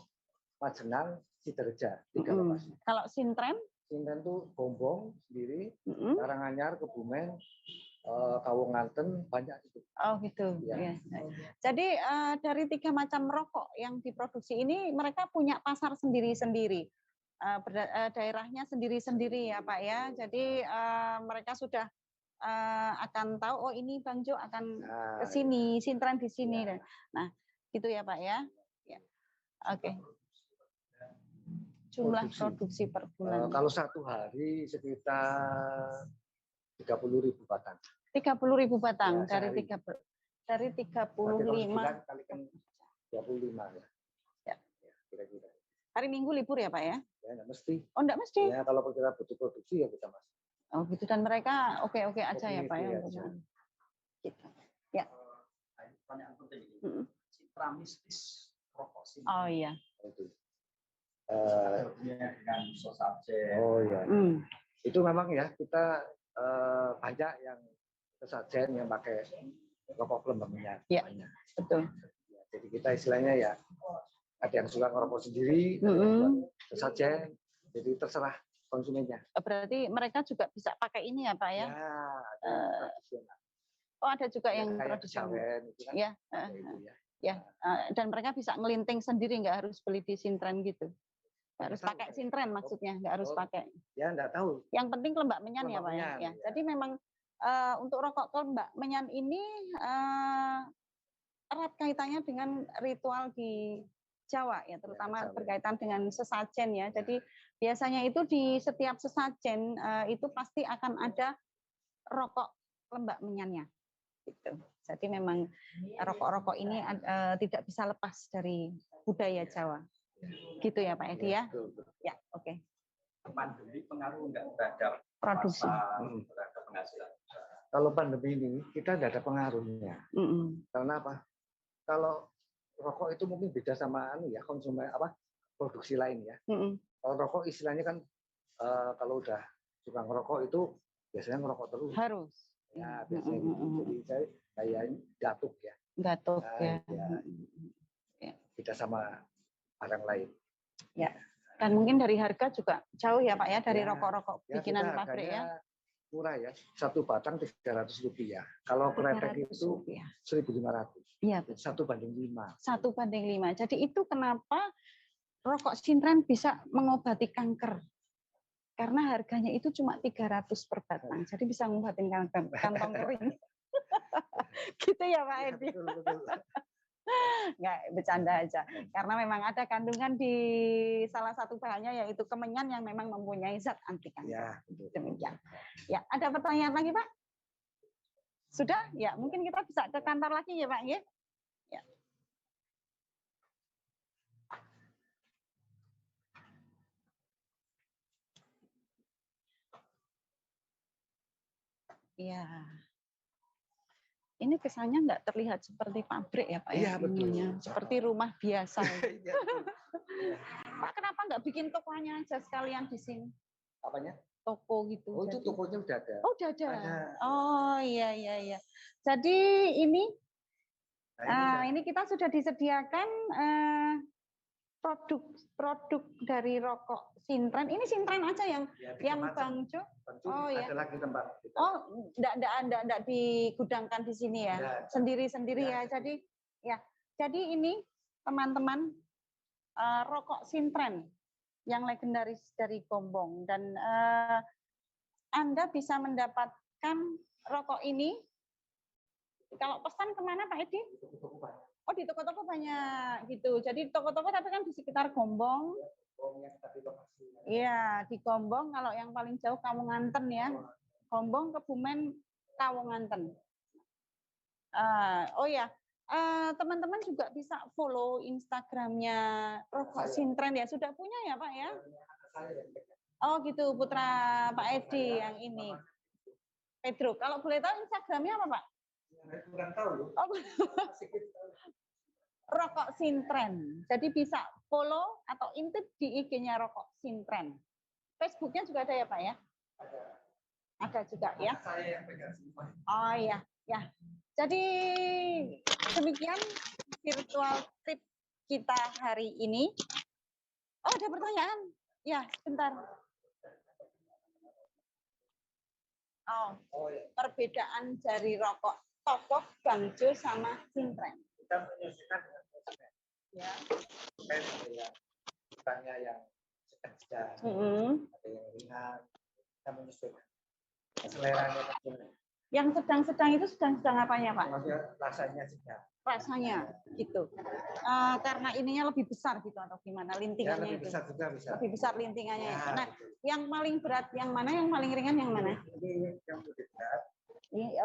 Majenang, Sidoarjo, 3 lokasi. Kalau Sintren? Sintren itu Gombong sendiri, Karanganyar, Kebumen, Kawunganten, banyak itu. Oh gitu. Ya. Jadi dari 3 macam rokok yang diproduksi ini mereka punya pasar sendiri-sendiri, daerahnya sendiri-sendiri ya Pak ya. Jadi mereka sudah akan tahu oh ini Bangjo akan ke sini, Sintren di sini. Nah gitu ya Pak ya. Ya. Oke. Jumlah produksi per bulan. Kalau satu hari sekitar 30.000 batang. 30.000 batang Ya, dari 35 kalikan 25 ya. Ya. Kira-kira. Hari Minggu libur ya Pak ya? Ya, enggak mesti. Oh, enggak mesti. Ya, kalau kita butuh produksi ya kita masuk. Oh, gitu dan mereka oke-oke aja ya Pak ya untuk gitu. Ya. Pertanyaan penting ini. Citra mistis rokok Sintren. Oh iya. Itu. Dengan sesajen. Oh ya. Itu memang ya kita banyak yang sesajen yang pakai rokok Lembak minyak. Ya, betul. Ya, jadi kita istilahnya ya ada yang suka ngerokok sendiri, sesajen. Jadi terserah konsumennya. Berarti mereka juga bisa pakai ini ya Pak ya? Ya, ada yang tradisional. Oh ada juga yang Kayak tradisional. kejawen, itu kan Ya, itu ya. ya. Dan mereka bisa ngelinting sendiri, nggak harus beli di Sintren gitu. Nggak harus pakai Sintren maksudnya, nggak harus pakai. Ya nggak tahu. Yang penting Lembak Menyan ya Pak ya. Menyan, Ya. ya. Jadi memang untuk rokok Lembak Menyan ini erat kaitannya dengan ritual di Jawa ya, terutama Jawa. berkaitan dengan sesajen ya. Jadi biasanya itu di setiap sesajen itu pasti akan ada rokok Lembak Menyannya. Gitu. Jadi memang rokok-rokok ini tidak bisa lepas dari budaya Jawa. Gitu ya Pak Edi ya? Ya, oke. Pandemi pengaruh enggak terhadap Produksi. terhadap penghasilan? Kalau pandemi ini kita tidak ada pengaruhnya. Karena apa? Kalau rokok itu mungkin beda sama ya konsumen produksi lain ya. Kalau rokok istilahnya kan kalau udah suka ngerokok itu biasanya ngerokok terus. Harus. Ya biasanya gitu. Jadi saya kayak gatuk ya. Gatuk ya. Ya. Beda sama barang lain. Ya. Dan mungkin dari harga juga jauh ya Pak ya dari Ya, rokok-rokok bikinan pabrik ya. Murah ya, 1 batang Rp300. Kalau kretek itu Rp1.500. Iya, 1:5. 1:5. Jadi itu kenapa rokok Sintren bisa mengobati kanker. Karena harganya itu cuma 300 per batang. Jadi bisa ngobatin kanker, kantong kering. Gitu ya Pak Edi. Nggak, bercanda aja. Karena memang ada kandungan di salah satu bahannya yaitu kemenyan yang memang mempunyai zat anti kanker. Ya, demikian. Ya, ada pertanyaan lagi Pak? Sudah? Ya, mungkin kita bisa ke kantor lagi ya Pak ya. Ya. Iya. Ini kesannya nggak terlihat seperti pabrik ya Pak ya? Iya, betul. Ininya, seperti rumah biasa. Iya, betul. Pak, kenapa nggak bikin tokonya aja sekalian di sini? Apanya? Toko gitu. Oh, itu jadi. tokonya udah ada. Oh, udah ada. Ada. Oh, iya, iya, iya. Jadi ini, Nah, ini kita sudah disediakan produk dari rokok Sintren. Ini Sintren aja yang Bang Jo. Oh, ya. Ada lagi tempat. Oh, enggak digudangkan di sini ya. Sendiri-sendiri ya. Jadi ya. Jadi ini teman-teman rokok Sintren yang legendaris dari Gombong dan Anda bisa mendapatkan rokok ini kalau pesan kemana Pak Edi? Oh, di toko-toko banyak gitu. Jadi toko-toko tapi kan di sekitar Gombong. Iya, di Gombong. Kalau yang paling jauh Kawunganten ya. Gombong, Kebumen, Kawunganten. Oh ya, teman-teman juga bisa follow Instagramnya Rokok Sintren ya. Sudah punya ya Pak ya? Oh gitu, putra Pak Edi yang ini. Pedro. Kalau boleh tahu Instagramnya apa Pak? Kurang tahu. Oh, Rokok Sintren. Jadi bisa follow atau intip di IG-nya Rokok Sintren. Facebooknya juga ada ya Pak ya? Ada juga ya? Saya yang pegang semua. Oh iya, ya. Jadi demikian virtual trip kita hari ini. Oh, ada pertanyaan? Ya, sebentar. Oh, perbedaan dari rokok Tokok, Bangjo sama Sintren. Kita menyesuaikan dengan konsumen. Ya. Bukannya yang sedang-sedang, ada yang ringan. Kita menyesuaikan seleranya konsumen. Yang sedang-sedang itu sedang-sedang apanya Pak? Maksudnya rasanya sedang. Rasanya gitu. Karena ininya lebih besar gitu atau gimana lintingannya Lebih itu? besar juga bisa. Lebih besar lintingannya. Ya, Nah, yang paling berat yang mana? Yang paling ringan yang mana? Ini yang lebih berat.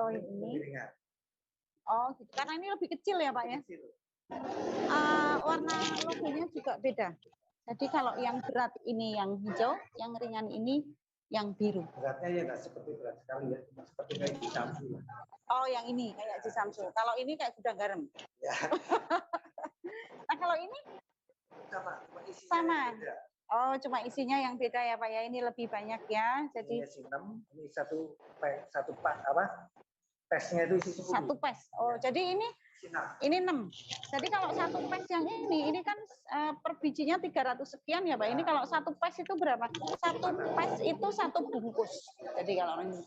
Oh ini. Lebih ringan. Oh gitu. Karena ini lebih kecil ya Pak ya? Kecil. Warna logonya juga beda. Jadi kalau yang berat ini yang hijau, yang ringan ini yang biru. Beratnya ya nggak seperti berat sekali ya, seperti kayak di Samsu. Oh yang ini kayak di Samsu. Kalau ini kayak gudang garam. Ya. Nah kalau ini Sama, cuma isinya sama. yang beda. Oh cuma isinya yang beda ya Pak ya. Ini lebih banyak ya. Jadi Ini isi 6, ini satu apa? Pesnya itu isi 10. Satu pes. Oh jadi ini 6. Jadi kalau satu pes yang ini kan per bijinya 300 sekian ya Pak. Ini kalau satu pes itu berapa? Satu pes itu satu bungkus. Jadi kalau ini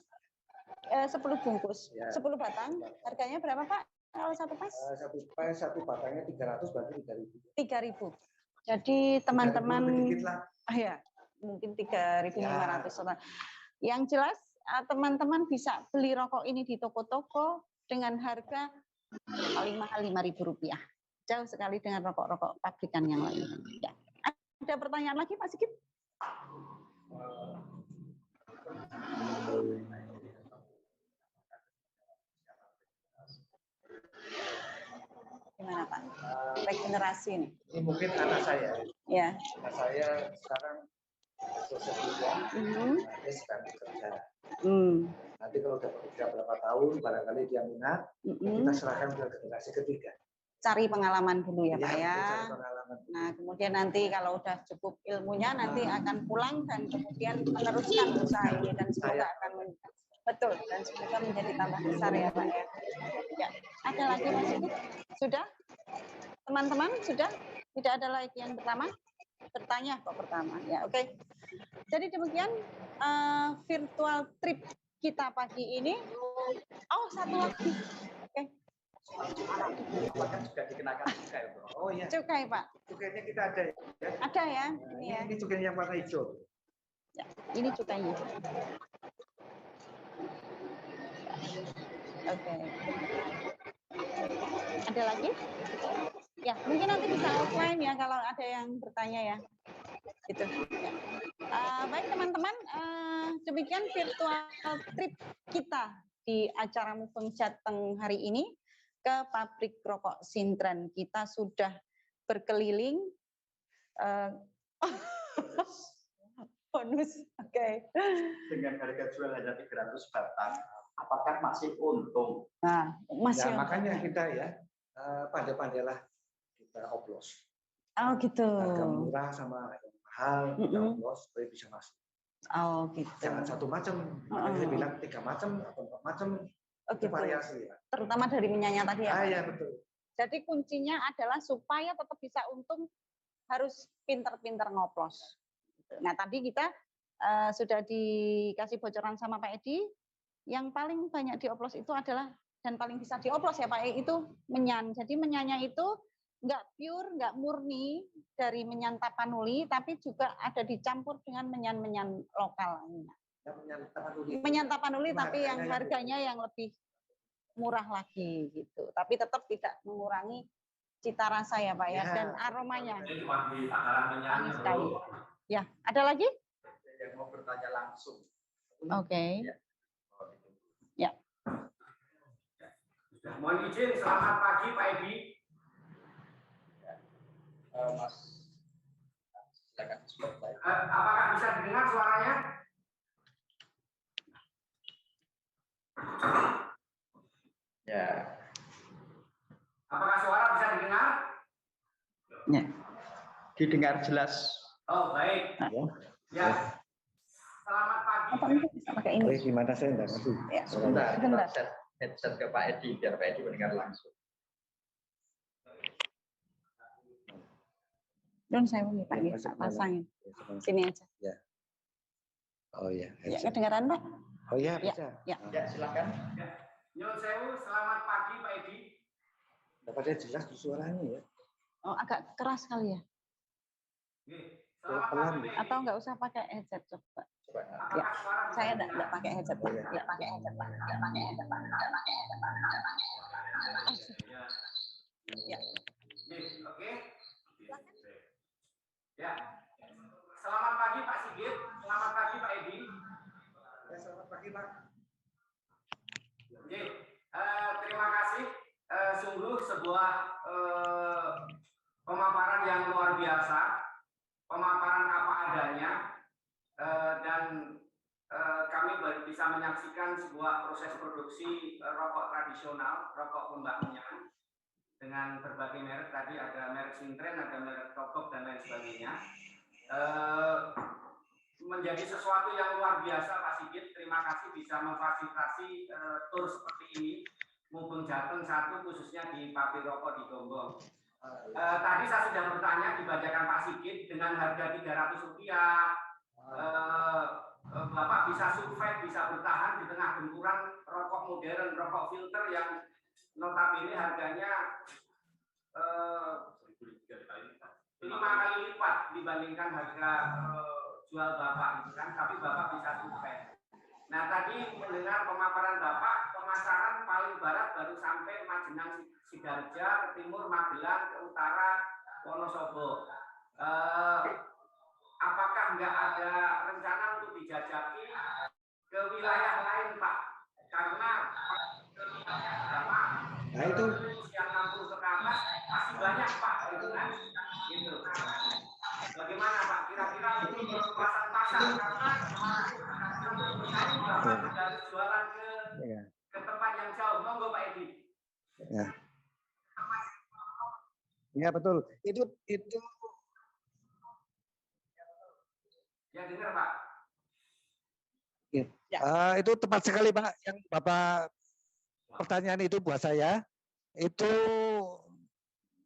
10 bungkus, Ya. 10 batang. Harganya berapa Pak? Kalau satu pes? Satu pes, satu batangnya 300 berarti 3.000. 3.000. Jadi teman-teman, dikit lah. ya mungkin 3.500. Yang jelas teman-teman bisa beli rokok ini di toko-toko dengan harga paling mahal Rp5.000. Jauh sekali dengan rokok-rokok pabrikan yang lain. Ya. Ada pertanyaan lagi Pak Sigit? Gimana Pak? Regenerasi ini? Ini mungkin anak saya. Ya. Anak saya sekarang selesai kuliah, dia sedang bekerja. Nanti kalau udah bekerja berapa tahun, barangkali dia minat, kita serahkan ke generasi ketiga. Cari pengalaman dulu ya Pak ya. Cari pengalaman. Nah kemudian nanti kalau udah cukup ilmunya nanti akan pulang dan kemudian meneruskan usaha ini dan semoga akan betul dan semoga menjadi tambah besar ya Pak ya. Ya. Ada lagi Mas Sigit? Sudah? Teman-teman sudah? Tidak ada lagi yang pertama? Bertanya kok pertama ya oke. Jadi demikian virtual trip kita pagi ini. Oh satu lagi. Oke. Apakah juga dikenakan cukai, Bro? Oh iya. Cukai Pak. Cukainya kita ada ya. Ada ya. Ini ya. Ini cukai yang warna hijau. Ya, ini cukainya. Oke. Ada lagi? Ya, mungkin nanti bisa offline ya kalau ada yang bertanya ya. Gitu. Ya. Baik teman-teman, demikian virtual trip kita di acara Mubeng Jateng hari ini ke pabrik rokok Sintren. Kita sudah berkeliling. Bonus, oke. Dengan harga jual hanya 300 batang. apakah masih untung? Nah, masih Nah, makanya kita ya pandai-pandailah kita oplos. Oh gitu. Harga murah sama yang mahal kita oplos supaya bisa masuk. Oh gitu. Jangan satu macam. Makanya saya bilang 3 macam atau 4 macam. Oh, Itu gitu. variasi ya. Terutama dari minyaknya tadi ya. Iya betul. Jadi kuncinya adalah supaya tetap bisa untung harus pinter-pinter ngoplos. Nah tadi kita sudah dikasih bocoran sama Pak Edi, yang paling banyak dioplos itu adalah dan paling bisa dioplos ya Pak Edi itu menyan. Jadi menyannya itu nggak pure, nggak murni dari menyan Tapanuli, tapi juga ada dicampur dengan menyan-menyan lokal lainnya. Menyan Tapanuli tapi yang harganya yang lebih murah lagi gitu. Tapi tetap tidak mengurangi cita rasa ya Pak ya, dan aromanya. Ini cuma di takaran menyanyi sekali. Ya, ada lagi? Yang mau bertanya langsung. Oke. Ya. Mohon izin, selamat pagi Pak Edi. Mas, silakan. Apakah bisa didengar suaranya? Ya. Apakah suara bisa didengar? Ya. Didengar jelas. Oh baik. Ya. Selamat pagi. Apa ini bisa pakai ini? Gimana saya enggak ngerti. Ya. Sebentar, Sebentar. kita set headset ke Pak Edi biar Pak Edi mendengar langsung. Don saya mau Pak, pasangin. Sini aja. Ya. Oh iya. Ya, kedengaran Pak? Oh iya bisa. Ya. Ya, silakan. Nyun sewu, selamat pagi Pak Edi. Dapatnya jelas suaranya ya. Oh, agak keras kali ya? Selamat Pelan. pagi. Atau nggak usah pakai headset coba? Coba. Ya, saya enggak pakai headset Pak. Enggak pakai headset Pak. Enggak pakai headset Pak. Enggak pakai headset Pak. Enggak pakai headset Pak. Ya. Oke. Ya. Selamat pagi Pak Sigit. Selamat pagi Pak Edi. Ya, selamat pagi Pak. Oke. Terima kasih. Sungguh sebuah pemaparan yang luar biasa. Pemaparan apa adanya. Dan kami baru bisa menyaksikan sebuah proses produksi rokok tradisional, rokok Mbak Menyan, dengan berbagai merek. Tadi ada merek Sintren, ada merek Tokok dan lain sebagainya. Menjadi sesuatu yang luar biasa Pak Sigit. Terima kasih bisa memfasilitasi tur seperti ini, Mumpung Jateng 1 khususnya di pabrik rokok di Gonggong. Tadi saya sudah bertanya dibacakan Pak Sigit dengan harga Rp300. Bapak bisa survive, bisa bertahan di tengah benturan rokok modern, rokok filter yang notabene harganya 5 kali lipat dibandingkan harga jual Bapak itu kan, tapi Bapak bisa survive. Nah tadi mendengar pemaparan Bapak, pemasaran paling barat baru sampai Majenang Sidarja, ke timur Magelang, ke utara Wonosobo. Apakah nggak ada rencana untuk dijajaki ke wilayah lain Pak? Karena Nah itu yang 60 ke atas masih banyak Pak, itu kan? Gitu. Bagaimana Pak? Kira-kira untuk perluasan pasar karena Bapak harus jualan ke tempat yang jauh. Monggo Pak Edi. ya. Ya betul. Itu Ya dengar Pak. itu tepat sekali Pak yang Bapak pertanyaan itu buat saya. Itu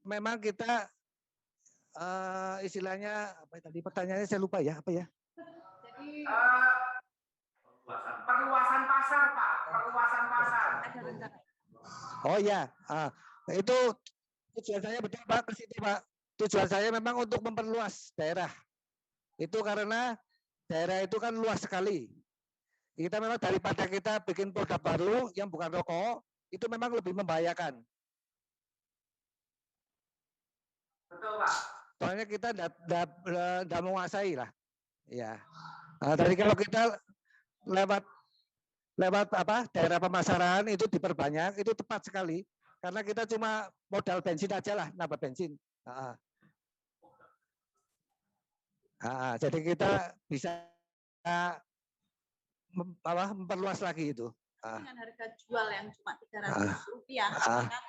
memang kita istilahnya apa tadi pertanyaannya saya lupa ya apa ya? Jadi perluasan pasar Pak, perluasan pasar. Oh ya, itu tujuan saya betul Pak ke situ Pak. Tujuan saya memang untuk memperluas daerah. Itu karena daerah itu kan luas sekali. Kita memang daripada kita bikin produk baru yang bukan rokok, itu memang lebih membahayakan. Betul Pak. Soalnya kita tidak menguasai lah. Ya. Dari kalau kita lewat apa daerah pemasaran itu diperbanyak, itu tepat sekali. Karena kita cuma modal bensin aja lah, nambah bensin. Jadi kita bisa memperluas lagi itu. dengan harga jual yang cuma Rp300, kan?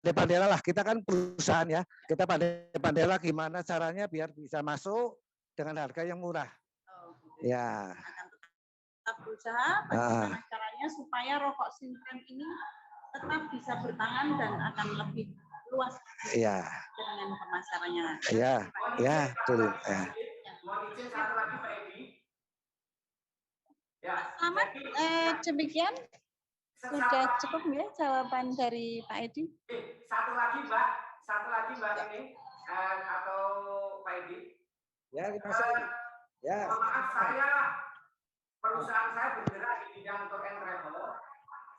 Pandai-pandailah lah, kita kan perusahaan ya, kita pandai-pandailah gimana caranya biar bisa masuk dengan harga yang murah. Oh, gitu. Ya. Akan tetap berusaha bagaimana caranya supaya rokok Sintren ini tetap bisa bertahan dan akan lebih luas Iya. dengan pemasarannya. Iya, ya, betul. Ya. Mohon izin satu lagi Pak Edi. Ya, Selamat, demikian sudah cukup ya jawaban dari Pak Edi. Satu lagi Mbak ini atau Pak Edi. Ya, ya. Mohon maaf, perusahaan saya bergerak di bidang tour and travel.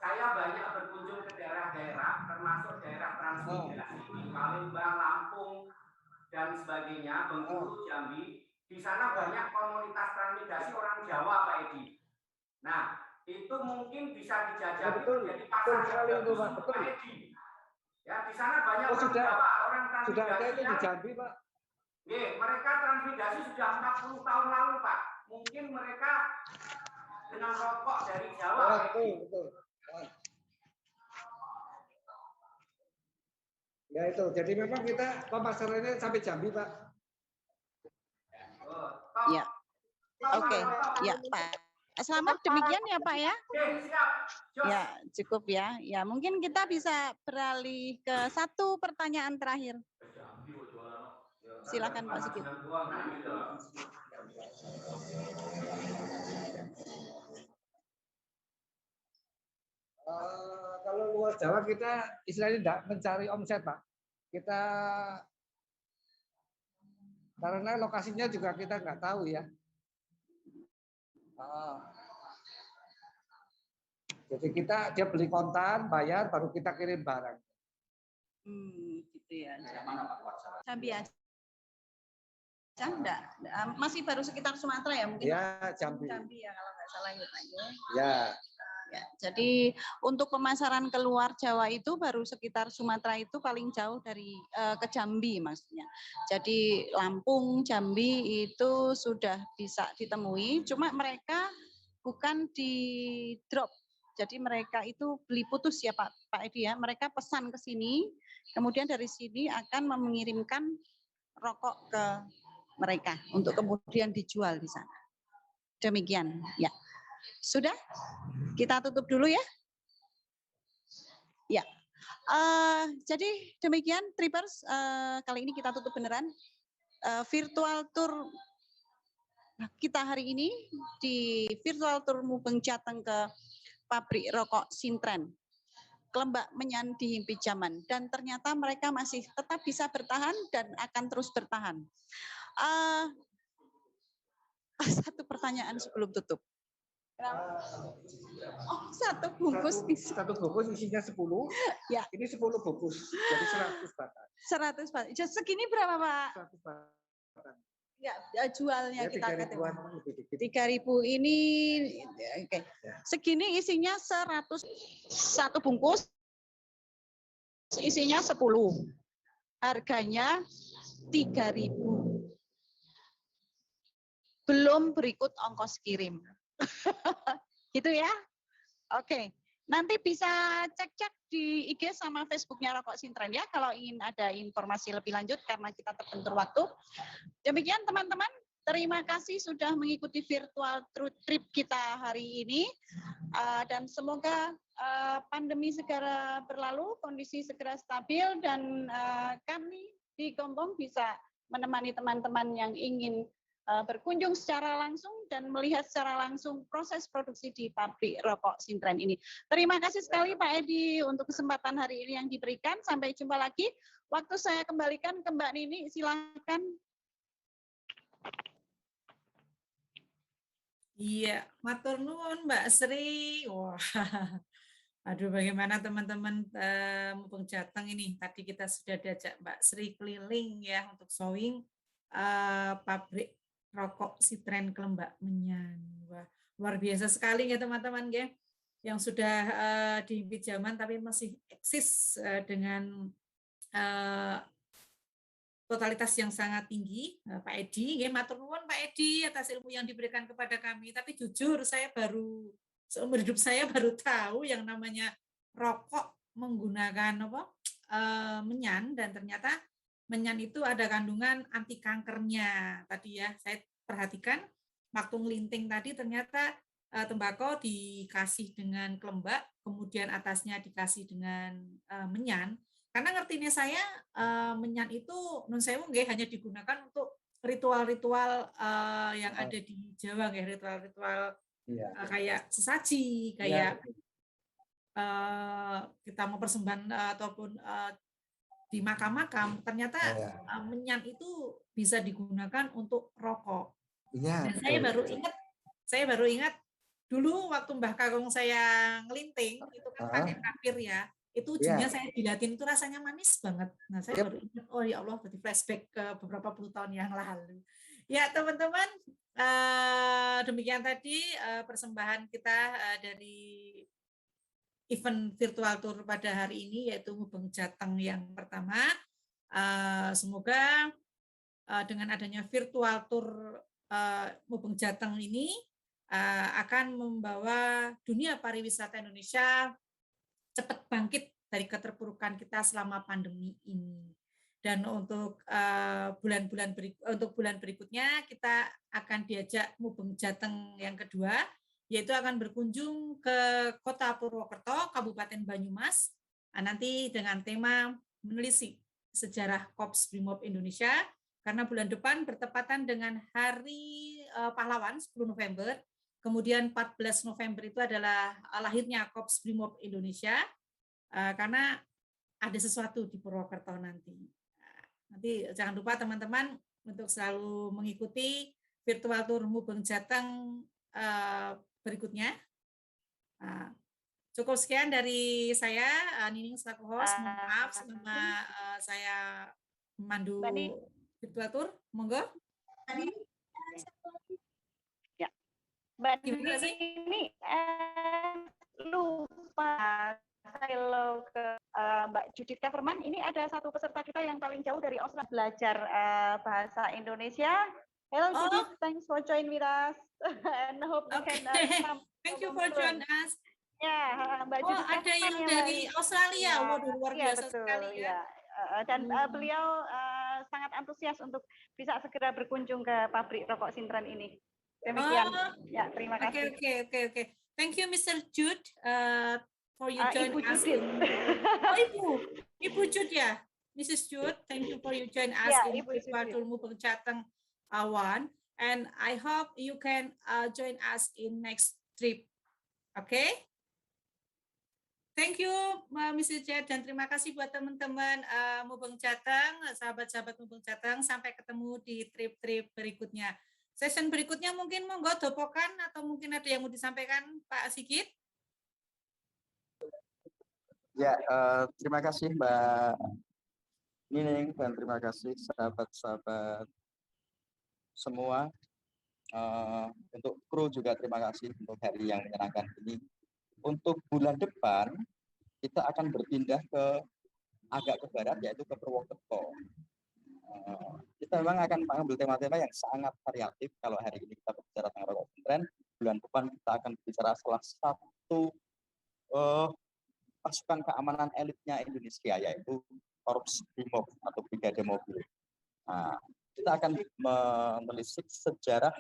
Saya banyak berkunjung ke daerah-daerah, termasuk daerah transmigrasi, Palembang, Lampung, dan sebagainya, Bengkulu, Jambi. Di sana banyak komunitas transmigrasi orang Jawa, Pak Edi. Nah, itu mungkin bisa dijajaki menjadi pasar yang bagus untuk Pak Edi. Ya, di sana banyak orang Jawa, orang transmigrasi. Sudah ada itu di Jambi, Pak. Mereka transmigrasi sudah 40 tahun lalu, Pak. Mungkin mereka dengan rokok dari Jawa. Betul. Ya itu, jadi memang kita pemasarannya sampai Jambi, Pak. Ya, oke, ya Pak. Selamat, demikian ya Pak ya. Ya, cukup ya. Ya, mungkin kita bisa beralih ke satu pertanyaan terakhir. Silakan Pak Sigit. Kalau luar Jawa kita istilahnya tidak mencari omset, Pak. Kita karena lokasinya juga kita nggak tahu ya. Jadi dia beli kontan, bayar, baru kita kirim barang. Gitu ya. Jambi aja. Enggak, masih baru sekitar Sumatera ya mungkin. Ya, Jambi. Jambi ya kalau nggak salah ya Pak. Ya. Ya, jadi untuk pemasaran keluar Jawa itu baru sekitar Sumatera itu paling jauh dari ke Jambi maksudnya. Jadi Lampung, Jambi itu sudah bisa ditemui, cuma mereka bukan di drop. Jadi mereka itu beli putus ya Pak Edi ya. Mereka pesan ke sini, kemudian dari sini akan mengirimkan rokok ke mereka untuk kemudian dijual di sana. Demikian ya. Sudah? Kita tutup dulu ya. Ya. Jadi demikian Trippers, kali ini kita tutup beneran. Virtual tour kita hari ini di virtual tour Mubeng Jateng ke pabrik rokok Sintren. Kelembak Menyan di Himpi Zaman. Dan ternyata mereka masih tetap bisa bertahan dan akan terus bertahan. Satu pertanyaan sebelum tutup. Oh, satu bungkus isinya 10. Ya. Ini 10 bungkus. Jadi 100 batang. 100 batang. Segini berapa, Pak? 100 batang. Ya, jualnya ya, kita 3.000 3.000 ini oke. Segini isinya 100. Satu bungkus isinya 10. Harganya 3.000. Belum berikut ongkos kirim. Gitu ya. Oke. Nanti bisa cek-cek di IG sama Facebooknya Rokok Sintren ya kalau ingin ada informasi lebih lanjut karena kita terbentur waktu. Demikian teman-teman, terima kasih sudah mengikuti virtual trip kita hari ini dan semoga pandemi segera berlalu, kondisi segera stabil dan kami di Gombong bisa menemani teman-teman yang ingin berkunjung secara langsung dan melihat secara langsung proses produksi di pabrik rokok Sintren ini. Terima kasih sekali Pak Edi untuk kesempatan hari ini yang diberikan. Sampai jumpa lagi. Waktu saya kembalikan ke Mbak Nini, silakan. Iya, matur nuwun Mbak Sri. Wah, aduh bagaimana teman-teman Mubeng Jateng ini. Tadi kita sudah diajak Mbak Sri keliling ya untuk showing pabrik rokok Sintren Kelembak Menyan. Wah, luar biasa sekali ya teman-teman ya, yang sudah di Zaman tapi masih eksis dengan totalitas yang sangat tinggi. Pak Edi, ya matur nuwun Pak Edi atas ilmu yang diberikan kepada kami. Tapi jujur saya baru seumur hidup saya baru tahu yang namanya rokok menggunakan menyan, dan ternyata menyan itu ada kandungan anti kankernya tadi ya. Saya perhatikan waktu ngelinting tadi ternyata tembakau dikasih dengan kelembak, kemudian atasnya dikasih dengan menyan. Karena ngertinya saya menyan itu nun sewu nggih hanya digunakan untuk ritual-ritual yang ada di Jawa nggih, ritual-ritual kayak sesaji, kayak kita mau persembahan ataupun di makam-makam, ternyata menyan itu bisa digunakan untuk rokok. Dan saya baru ingat dulu waktu Mbah Kakung saya ngelinting itu kan pakai kapir ya, itu ujungnya saya jilatin itu rasanya manis banget. Nah saya baru ingat, oh ya Allah, berarti flashback ke beberapa puluh tahun yang lalu. Ya teman-teman, demikian tadi persembahan kita dari event virtual tour pada hari ini, yaitu Mubeng Jateng yang pertama. Semoga dengan adanya virtual tour Mubeng Jateng ini akan membawa dunia pariwisata Indonesia cepat bangkit dari keterpurukan kita selama pandemi ini. Dan untuk bulan berikutnya kita akan diajak Mubeng Jateng yang kedua, yaitu akan berkunjung ke Kota Purwokerto, Kabupaten Banyumas, nanti dengan tema menelisik sejarah Korps Brimob Indonesia, karena bulan depan bertepatan dengan Hari Pahlawan 10 November, kemudian 14 November itu adalah lahirnya Korps Brimob Indonesia, karena ada sesuatu di Purwokerto nanti. Nanti jangan lupa teman-teman untuk selalu mengikuti virtual tour Mubeng Jateng berikutnya. Cukup sekian dari saya, Nining selaku host. Mohon maaf selama saya memandu virtual tour. Monggo. Ya, Mbak ini lupa kalau ke Mbak Judith Coverman, ini ada satu peserta kita yang paling jauh dari Australia belajar bahasa Indonesia. Hello Judith, thanks for join with us and hope you can thank you for join us. Ya, Mbak Judith ada yang dari Australia. Waduh, luar biasa sekali ya. Dan beliau sangat antusias untuk bisa segera berkunjung ke pabrik rokok Sintren ini. Demikian. Ya, terima kasih. Oke. Thank you Mr. Jude for you join Ibu us. Ibu Jude ya. Mrs. Jude, thank you for you join us in virtual tour Mubeng Jateng 1, and I hope you can join us in next trip. Okay? Thank you, Mrs. Jet, dan terima kasih buat teman-teman Mubeng Jateng, sahabat-sahabat Mubeng Jateng. Sampai ketemu di trip-trip berikutnya. Session berikutnya mungkin monggo dopokan atau mungkin ada yang mau disampaikan, Pak Sigit. Ya, terima kasih Mbak Nining dan terima kasih sahabat-sahabat semua. Untuk kru juga terima kasih untuk hari yang menyenangkan ini. Untuk bulan depan kita akan berpindah agak ke barat, yaitu ke Purwokerto. Kita memang akan mengambil tema-tema yang sangat variatif. Kalau hari ini kita berbicara tentang rokok Sintren, bulan depan kita akan berbicara salah satu pasukan keamanan elitnya Indonesia, yaitu Korps Brimob atau Brigade Mobil. Nah, kita akan menelisik sejarah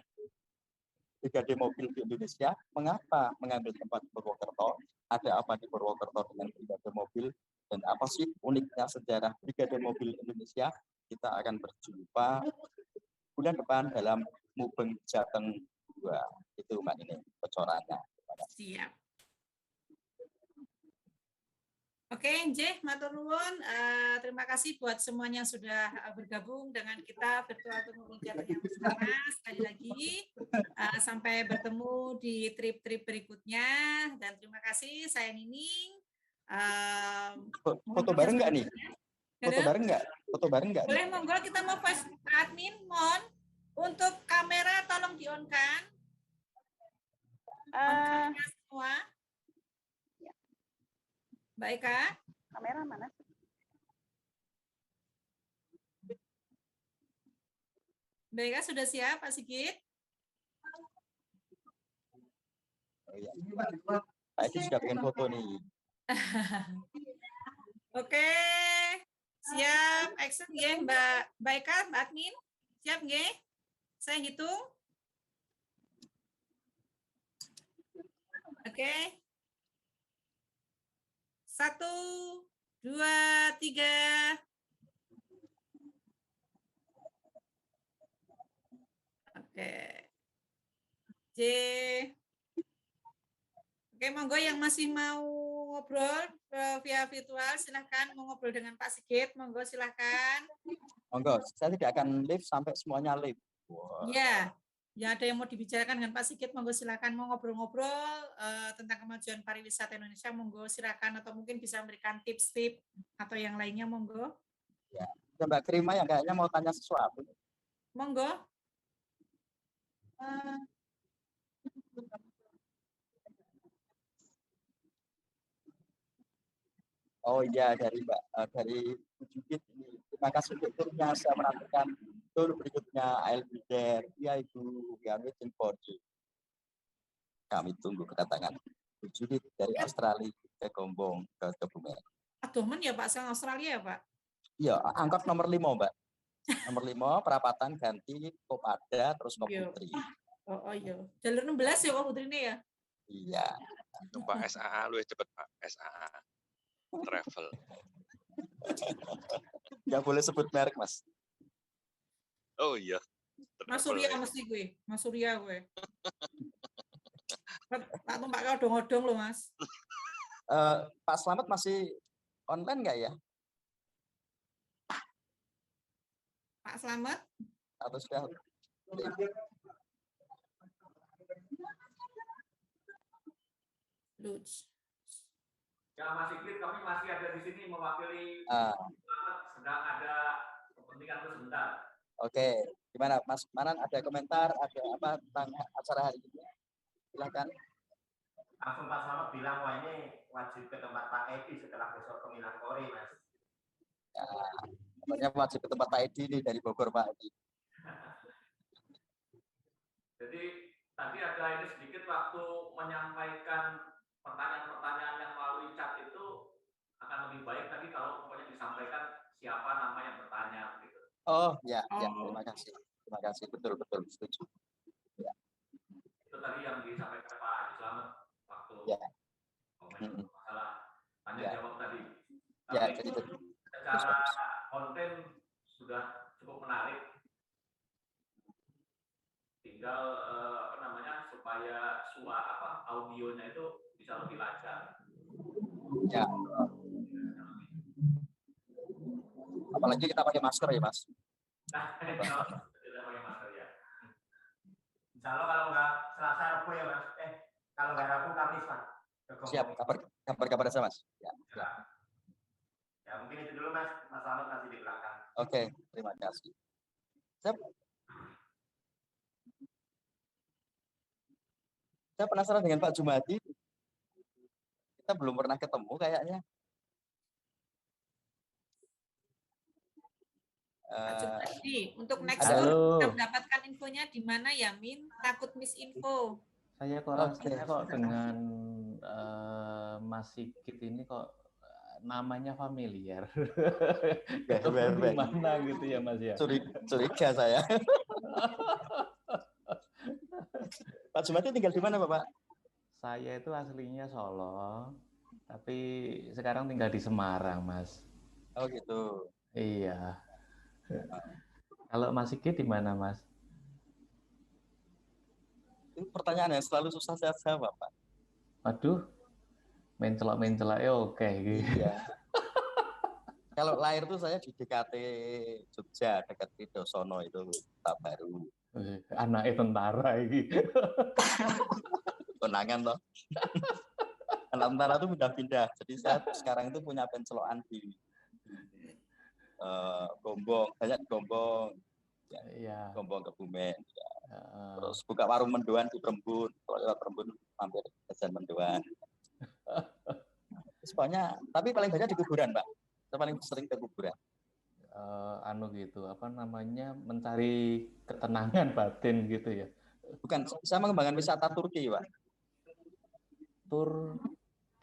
Brigade Mobil di Indonesia, mengapa mengambil tempat di Purwokerto, ada apa di Purwokerto dengan Brigade Mobil, dan apa sih uniknya sejarah Brigade Mobil Indonesia. Kita akan berjumpa bulan depan dalam Mubeng Jateng 2. Itu Mbak ini bocorannya. Siap. Oke, Nggih, matur nuwun. Terima kasih buat semuanya yang sudah bergabung dengan kita virtual tour Mubeng Jateng yang pertama. Sekali lagi, sampai bertemu di trip-trip berikutnya. Dan terima kasih, saya Nining. Foto bareng nggak nih? Foto bareng nggak? Boleh, monggo kita mau voice admin, mohon. Untuk kamera tolong di-on-kan. On-kan semua. Baik, Kak. Kamera mana? Baik, Kak, sudah siap, Pak Sigit? Oh iya. Pak Edi sudah bikin foto nih. Oke, siap, action nggih, Mbak Eka, Mbak Admin, siap nggih? Saya hitung. Oke. 1, 2, 3. Oke. J. Oke, monggo yang masih mau ngobrol via virtual, silahkan mau ngobrol dengan Pak Sigit, monggo silahkan. Monggo, saya tidak akan live sampai semuanya live. Wow. Ya ada yang mau dibicarakan dengan Pak Sigit, monggo silahkan mau ngobrol-ngobrol tentang kemajuan pariwisata Indonesia, monggo silahkan, atau mungkin bisa memberikan tips-tips atau yang lainnya, monggo. Ya, Mbak Krima yang kayaknya mau tanya sesuatu. Monggo. Oh iya, dari Bu Judit ini. Terima kasih untuk turnya, saya menantikan tur berikutnya I'll be there. Ya Ibu, we are waiting for you. Kami tunggu kedatangan Bu Judit dari Australia ke Gombong ke Kebumen. Aduh, men ya Pak, sang Australia ya Pak? Iya, angkot nomor 5 Mbak. Nomor 5, perapatan ganti Kopada terus ke Putri. Oh iya, jalur 16 ya Pak Putri ini ya? Iya. Pak SAA lu cepet Pak, SAA Travel. Nggak boleh sebut merek Mas. Oh iya. Mas Surya mesti gue, Mas Surya gue. Tak tumpak kau odong-odong loh Mas. Pak Slamet masih online nggak ya? Pak Slamet? Atau sudah? Lutz. Ya Mas Sigit, kami masih ada di sini mewakili sedang ada kepentingan itu sebentar. Oke, gimana Mas Manan, ada komentar, ada apa tentang acara hari ini? Silakan. Langsung Pak Slamet bilang, wah ini wajib ke tempat Pak Edi setelah besok ke Minangkori, Mas. Ya, katanya wajib ke tempat Pak Edi nih dari Bogor Pak Edi. Jadi tadi ada ini sedikit waktu menyampaikan pertanyaan-pertanyaan yang melalui chat itu akan lebih baik tadi kalau pokoknya disampaikan siapa nama yang bertanya gitu. Oh ya, ya, terima kasih, betul setuju. Ya. Itu tadi yang disampaikan Pak Haji Slamet waktu komen masalah tanya jawab tadi. Tapi ya, jadi secara konten sudah cukup menarik. Tinggal supaya audionya itu bisa lebih lancar. Ya. Apalagi kita pakai masker ya Mas. Nah, kita pakai masker ya. Insya Allah kalau nggak Selasa Rabu ya Mas. Kalau nggak Rabu Kamis Mas. Siap, kabar saya Mas. Ya. Ya mungkin itu dulu Mas. Mas Slamet masih di belakang. Oke, terima kasih. Saya penasaran dengan Pak Jumadi. Kita belum pernah ketemu kayaknya. Pak Jumadi, untuk next tour kita mendapatkan infonya di mana ya Min? Takut miss info. Saya kok rasanya kok dengan Mas Sigit ini kok namanya familiar. Di mana gitu ya Mas ya? Curiga saya. Pak Jumadi tinggal di mana Bapak? Saya itu aslinya Solo, tapi sekarang tinggal di Semarang Mas. Oh gitu. Iya. Kalau Mas Sigit di mana Mas? Ini pertanyaan yang selalu susah saya jawab Pak. Aduh, mencelak ya oke. Iya. Kalau lahir tuh saya di DKT Jogja, dekat Widosono itu, Tak Baru. Anaknya tentara ini. Konangan loh. Anak tentara tuh pindah-pindah. Jadi saya sekarang itu punya pencelokan di Gombong, banyak Gombong. Ya, Gombong Kebumen. Ya. Terus buka warung mendoan di Perembun. Kalau lewat Perembun mampir jajan mendoan. Pokoknya, tapi paling banyak di kuburan, Pak. Saya paling sering ke kuburan. Gitu, apa namanya, mencari ketenangan batin gitu ya? Bukan, saya mengembangkan wisata Turki, Pak.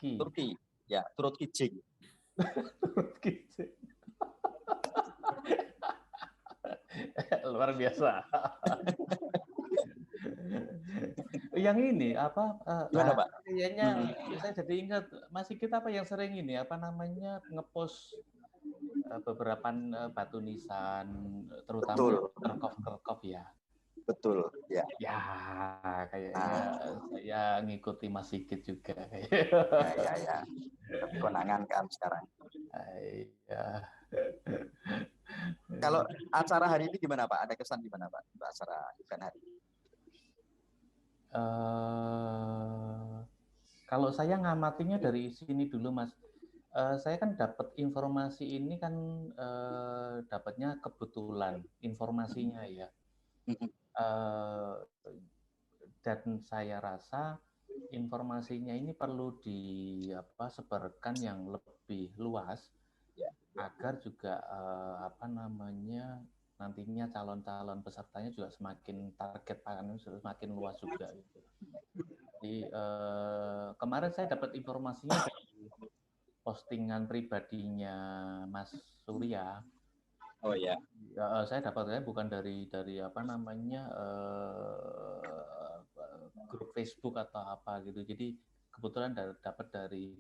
Turki, ya, turut kijing. Turut kijing. Luar biasa. Yang ini apa? Gimana, Pak? Kayaknya saya jadi ingat masih kita apa yang sering ini apa namanya ngepost beberapa batu nisan, terutama kerkov ya. Betul, ya. Ya, kayaknya saya ngikuti Mas Sigit juga. Ya. Konangan kan sekarang. Iya. Kalau acara hari ini gimana, Pak? Ada kesan gimana, Pak? Untuk acara event hari ini? Kalau saya ngamatinya dari sini dulu, Mas. Saya kan dapat informasi ini kan dapatnya kebetulan informasinya ya. Dan saya rasa informasinya ini perlu disebarkan yang lebih luas agar juga nantinya calon-calon pesertanya juga semakin target pangan semakin luas juga gitu. Jadi kemarin saya dapat informasinya dari postingan pribadinya Mas Surya. Oh ya. Saya dapatnya bukan dari grup Facebook atau apa gitu. Jadi kebetulan dapat dari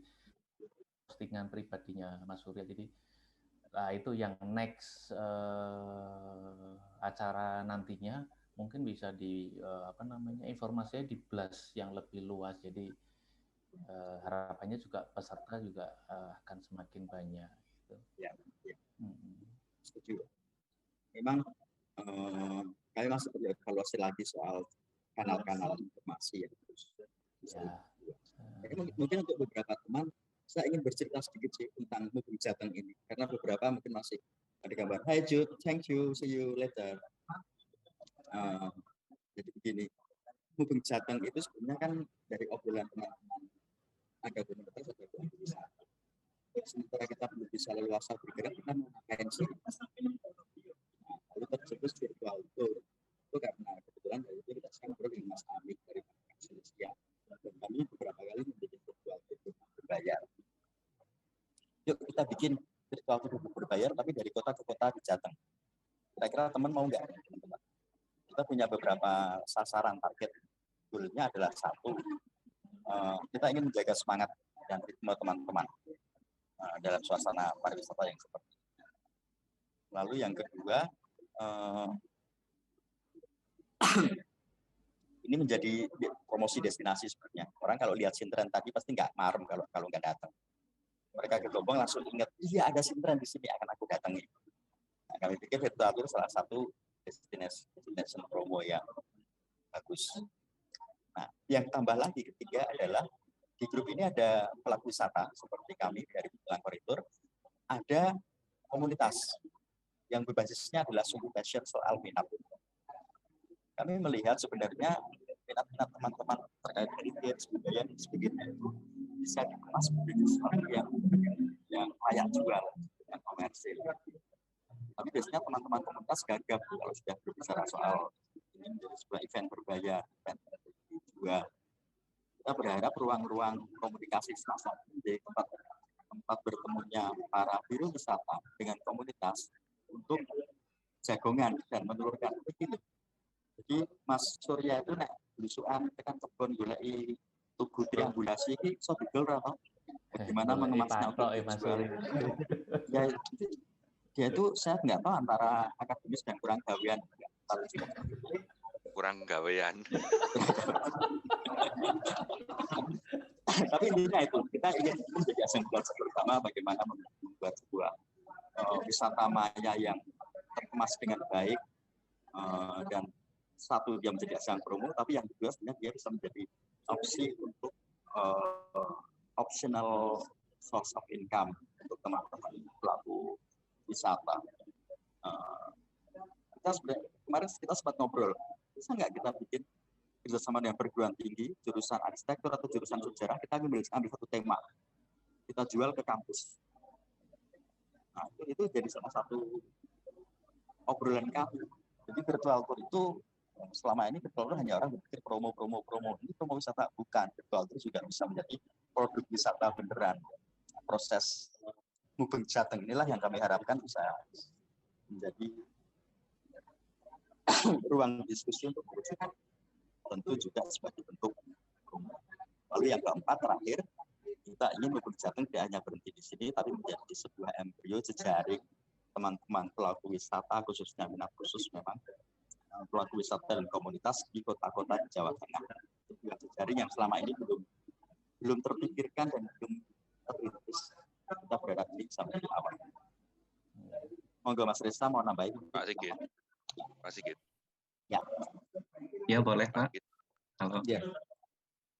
postingan pribadinya Mas Surya. Jadi itu yang next acara nantinya mungkin bisa informasinya di blast yang lebih luas. Jadi harapannya juga peserta juga akan semakin banyak. Gitu. Ya. Setuju. Memang kami masih perlu evaluasi lagi soal kanal-kanal informasi yang terus. Mungkin untuk beberapa teman, saya ingin bercerita sedikit sih tentang Mubeng Jateng ini, karena beberapa mungkin masih ada gambar, "Hi Jude, thank you, see you later." Jadi begini, Mubeng Jateng itu sebenarnya kan dari obrolan teman-teman ada komunitas atau wisata. Sementara kita belum bisa leluasa bergerak, kita mau ngapain sih? Lalu tersebut virtual tour. Itu karena kebetulan dari itu kita sekarang dengan Mas Amik dari Indonesia. Dan kami beberapa kali membuat virtual tour berbayar. Yuk kita bikin virtual tour berbayar, tapi dari kota ke kota di Jateng. Kira-kira teman mau nggak? Kita punya beberapa sasaran target. Goalnya adalah satu, kita ingin menjaga semangat dan ritme teman-teman dalam suasana pariwisata yang seperti ini. Lalu yang kedua, ini menjadi promosi destinasi sebenarnya. Orang kalau lihat Sintren tadi pasti nggak marem kalau nggak datang. Mereka ke Gombong langsung ingat, iya ada Sintren di sini, akan aku datangi. Nah, kami pikir virtual tour salah satu destination promo yang bagus. Nah, yang tambah lagi ketiga adalah di grup ini ada pelaku wisata seperti kami dari Bilang Koridor, ada komunitas yang berbasisnya adalah sumbu passion soal minat. Kami melihat sebenarnya minat-minat teman-teman terkait heritage, budaya dan sebagainya itu bisa dikemas menjadi sesuatu yang layak jual, yang komersil. Tapi biasanya teman-teman komunitas gagap kalau sudah berbicara soal ini menjadi sebuah event berbayar, event juga. Kita berharap ruang-ruang komunikasi semacam menjadi tempat bertemunya para biro wisata dengan komunitas untuk jagongan dan menelurkan begini. Jadi Mas Surya itu nek blusukan tekan kebon goleki tugu triangulasi iki iso didol ora to? Bagaimana mengemasnya untuk dijual. Ya, dia itu saya nggak tahu antara akademis dan kurang gawean. Kurang gawean. Tapi intinya itu, kita ingin menjadi asing belajar pertama bagaimana membuat sebuah wisata maya yang terkemas dengan baik, dan satu dia menjadi ajang promo, tapi yang kedua sebenarnya dia bisa menjadi opsi untuk optional source of income untuk teman-teman pelaku wisata. Kemarin kita sempat ngobrol, bisa nggak kita bikin kerjasama dengan perguruan tinggi, jurusan arsitektur atau jurusan sejarah, kita ambil satu tema, kita jual ke kampus. Nah, itu jadi salah satu obrolan kami. Jadi virtual tour itu selama ini virtual tour hanya orang berpikir promo. Ini promo wisata bukan. Virtual tour juga bisa menjadi produk wisata beneran. Proses Mubeng Jateng inilah yang kami harapkan bisa menjadi ruang diskusi untuk mewujudkan, tentu juga sebagai bentuk promo. Lalu yang keempat terakhir, kita ingin Mubeng Jateng tidak hanya berhenti di sini, tapi menjadi sebuah embrio jejaring teman-teman pelaku wisata, khususnya minat khusus memang pelaku wisata dan komunitas di kota-kota di Jawa Tengah. Sebuah jejaring yang selama ini belum terpikirkan dan belum terpikir. Kita berharap ini sampai di awal. Monggo Mas Reza mau nambahin. Pak Sigit. Ya. Ya boleh Pak. Halo. Ya.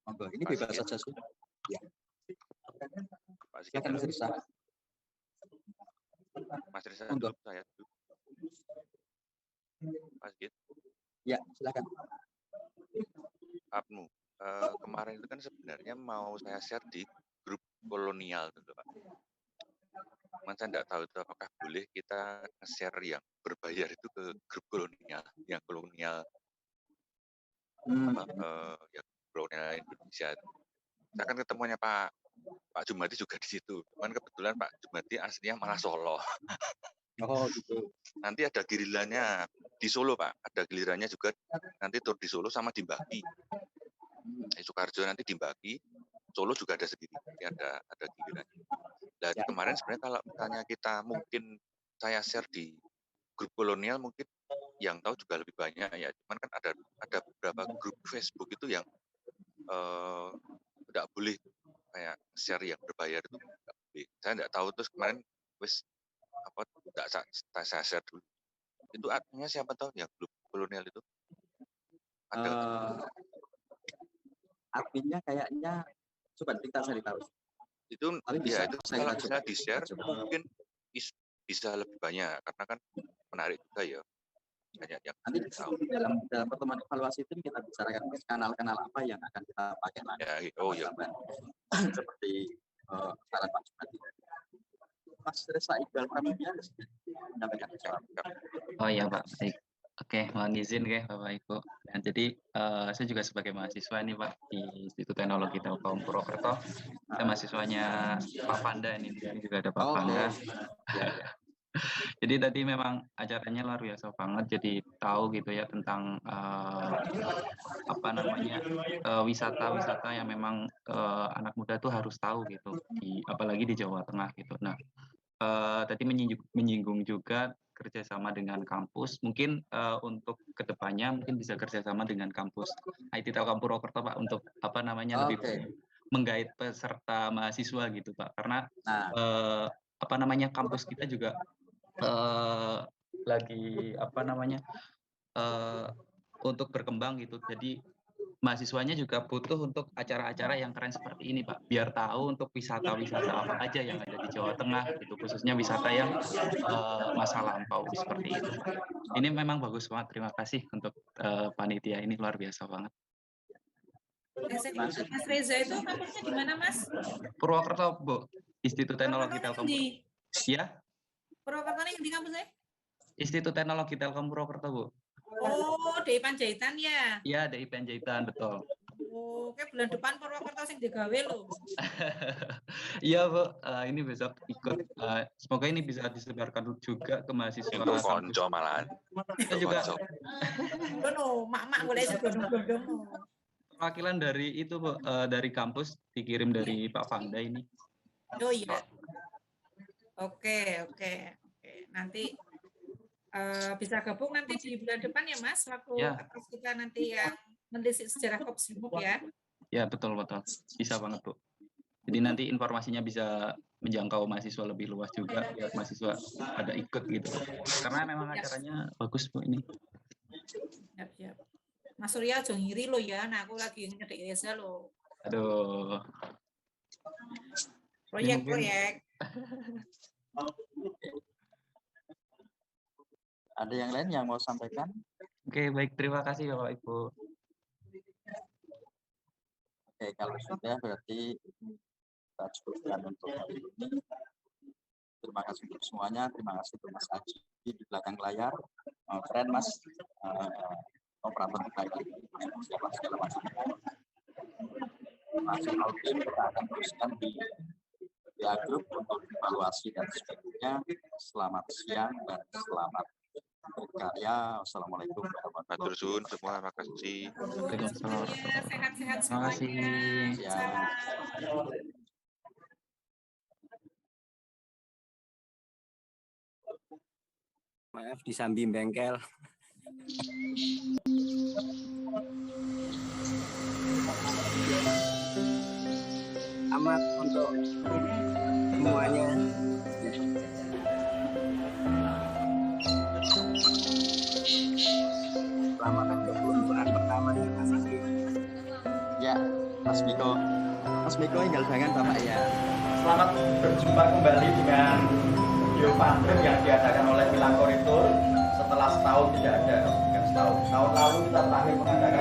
Monggo, ini bebas saja sih. Ya. Pak Sigit. Mas Reza. Mas Reza, Monggo. saya dulu. Mas Sigit. Ya, silakan. Abnu, kemarin itu kan sebenarnya mau saya share di grup kolonial gitu Pak. Cuman saya tidak tahu itu apakah boleh kita nge-share yang berbayar itu ke grup kolonial, yang kolonial yang kolonial Indonesia. Saya kan ketemunya Pak Jumadi juga di situ. Cuman kebetulan Pak Jumadi aslinya malah Solo. Oh gitu. Nanti ada gilirannya di Solo Pak. Ada gilirannya juga nanti tur di Solo sama di Mbaki. Sukarjo nanti di Mbaki. Solo juga ada sendiri. Ada gilirannya. Dan kemarin sebenarnya kalau misalnya kita mungkin saya share di grup kolonial mungkin yang tahu juga lebih banyak ya. Cuman kan ada beberapa grup Facebook itu yang tidak boleh kayak share yang berbayar itu tidak boleh. Saya tidak tahu terus kemarin tidak saya share dulu. Itu artinya siapa tahu ya grup kolonial itu? Artinya kayaknya coba kita cari tahu. Itu tapi ya itu kalau bisa di share mungkin bisa lebih banyak karena kan menarik juga ya. Banyak yang nanti dalam pertemuan evaluasi itu kita bicarakan kanal-kanal apa yang akan kita pakai lagi. Ya, oh ya. Seperti saran Pak Jumadi. Mas Reza Iqbal Pramudia menyampaikan jawab. Oh iya Pak, baik. Oke, mohon izin ya Bapak Ibu. Nah, jadi saya juga sebagai mahasiswa nih Pak di Institut Teknologi Telkom Purwokerto. Saya mahasiswanya Pak Panda ini juga ada Pak Panda. Jadi tadi memang acaranya luar biasa banget. Jadi tahu gitu ya tentang wisata-wisata yang memang anak muda tuh harus tahu gitu. Apalagi di Jawa Tengah gitu. Nah, tadi menyinggung juga kerjasama dengan kampus, mungkin untuk kedepannya mungkin bisa kerjasama dengan kampus IT Telkom Purwokerto Pak untuk lebih menggait peserta mahasiswa gitu Pak, karena kampus kita juga lagi untuk berkembang gitu, jadi mahasiswanya juga butuh untuk acara-acara yang keren seperti ini Pak, biar tahu untuk wisata-wisata apa aja yang ada di Jawa Tengah gitu, khususnya wisata yang masa lampau seperti itu. Ini memang bagus banget, terima kasih untuk panitia ini, luar biasa banget. Mas Reza itu kampusnya di mana Mas? Purwokerto Bu, Institut Teknologi Telkom. Ya? Purwokerto ini di kampusnya? Institut Teknologi Telkom Purwokerto Bu. Oh, DI Panjaitan ya? Iya, DI Panjaitan, betul. Oh, kayak bulan depan Purwokerto sing digawe loh. Iya, Bu. Ini besok ikut. Semoga ini bisa disebarkan juga ke mahasiswa. Itu konco malahan. Kita juga. Dono, mak-mak boleh sedondong-dondong. Perwakilan dari itu, Bu, dari kampus dikirim dari Pak Panda ini. Oh iya. Oke. Nanti bisa gabung nanti di bulan depan ya Mas, waktu atas kita nanti yang menelisik sejarah Kopsimob ya. Ya betul. Bisa banget Bu. Jadi nanti informasinya bisa menjangkau mahasiswa lebih luas juga, biar mahasiswa ada ikut gitu. Karena memang acaranya bagus Bu ini. Siap. Mas Surya aja ngiri lo ya, nah aku lagi ngedek Reza lo. Aduh. Proyek. Ada yang lain yang mau sampaikan? Oke, baik. Terima kasih Bapak Ibu. Oke, kalau sudah berarti kita cukupkan untuk hari ini. Terima kasih untuk semuanya. Terima kasih untuk Mas Aji di belakang layar. Keren Mas. operator kita ini persiapan segala macam. Masih audit kita akan teruskan di grup untuk evaluasi dan sebagainya. Selamat siang dan selamat berkarya. Wassalamualaikum warahmatullahi wabarakatuh. Semua terima kasih. Sehat-sehat Terima kasih. semuanya. Salam. Maaf disambi bengkel. Amat untuk semuanya. Selamat untuk peluncuran pertama ya Mas Adi. Ya, Mas Miko. Mas Miko tinggal banget Bapak ya. Selamat berjumpa kembali dengan Bio Pandem yang diadakan oleh Milang Koritur setelah setahun tidak ada. Tahun lalu kita terakhir mengadakan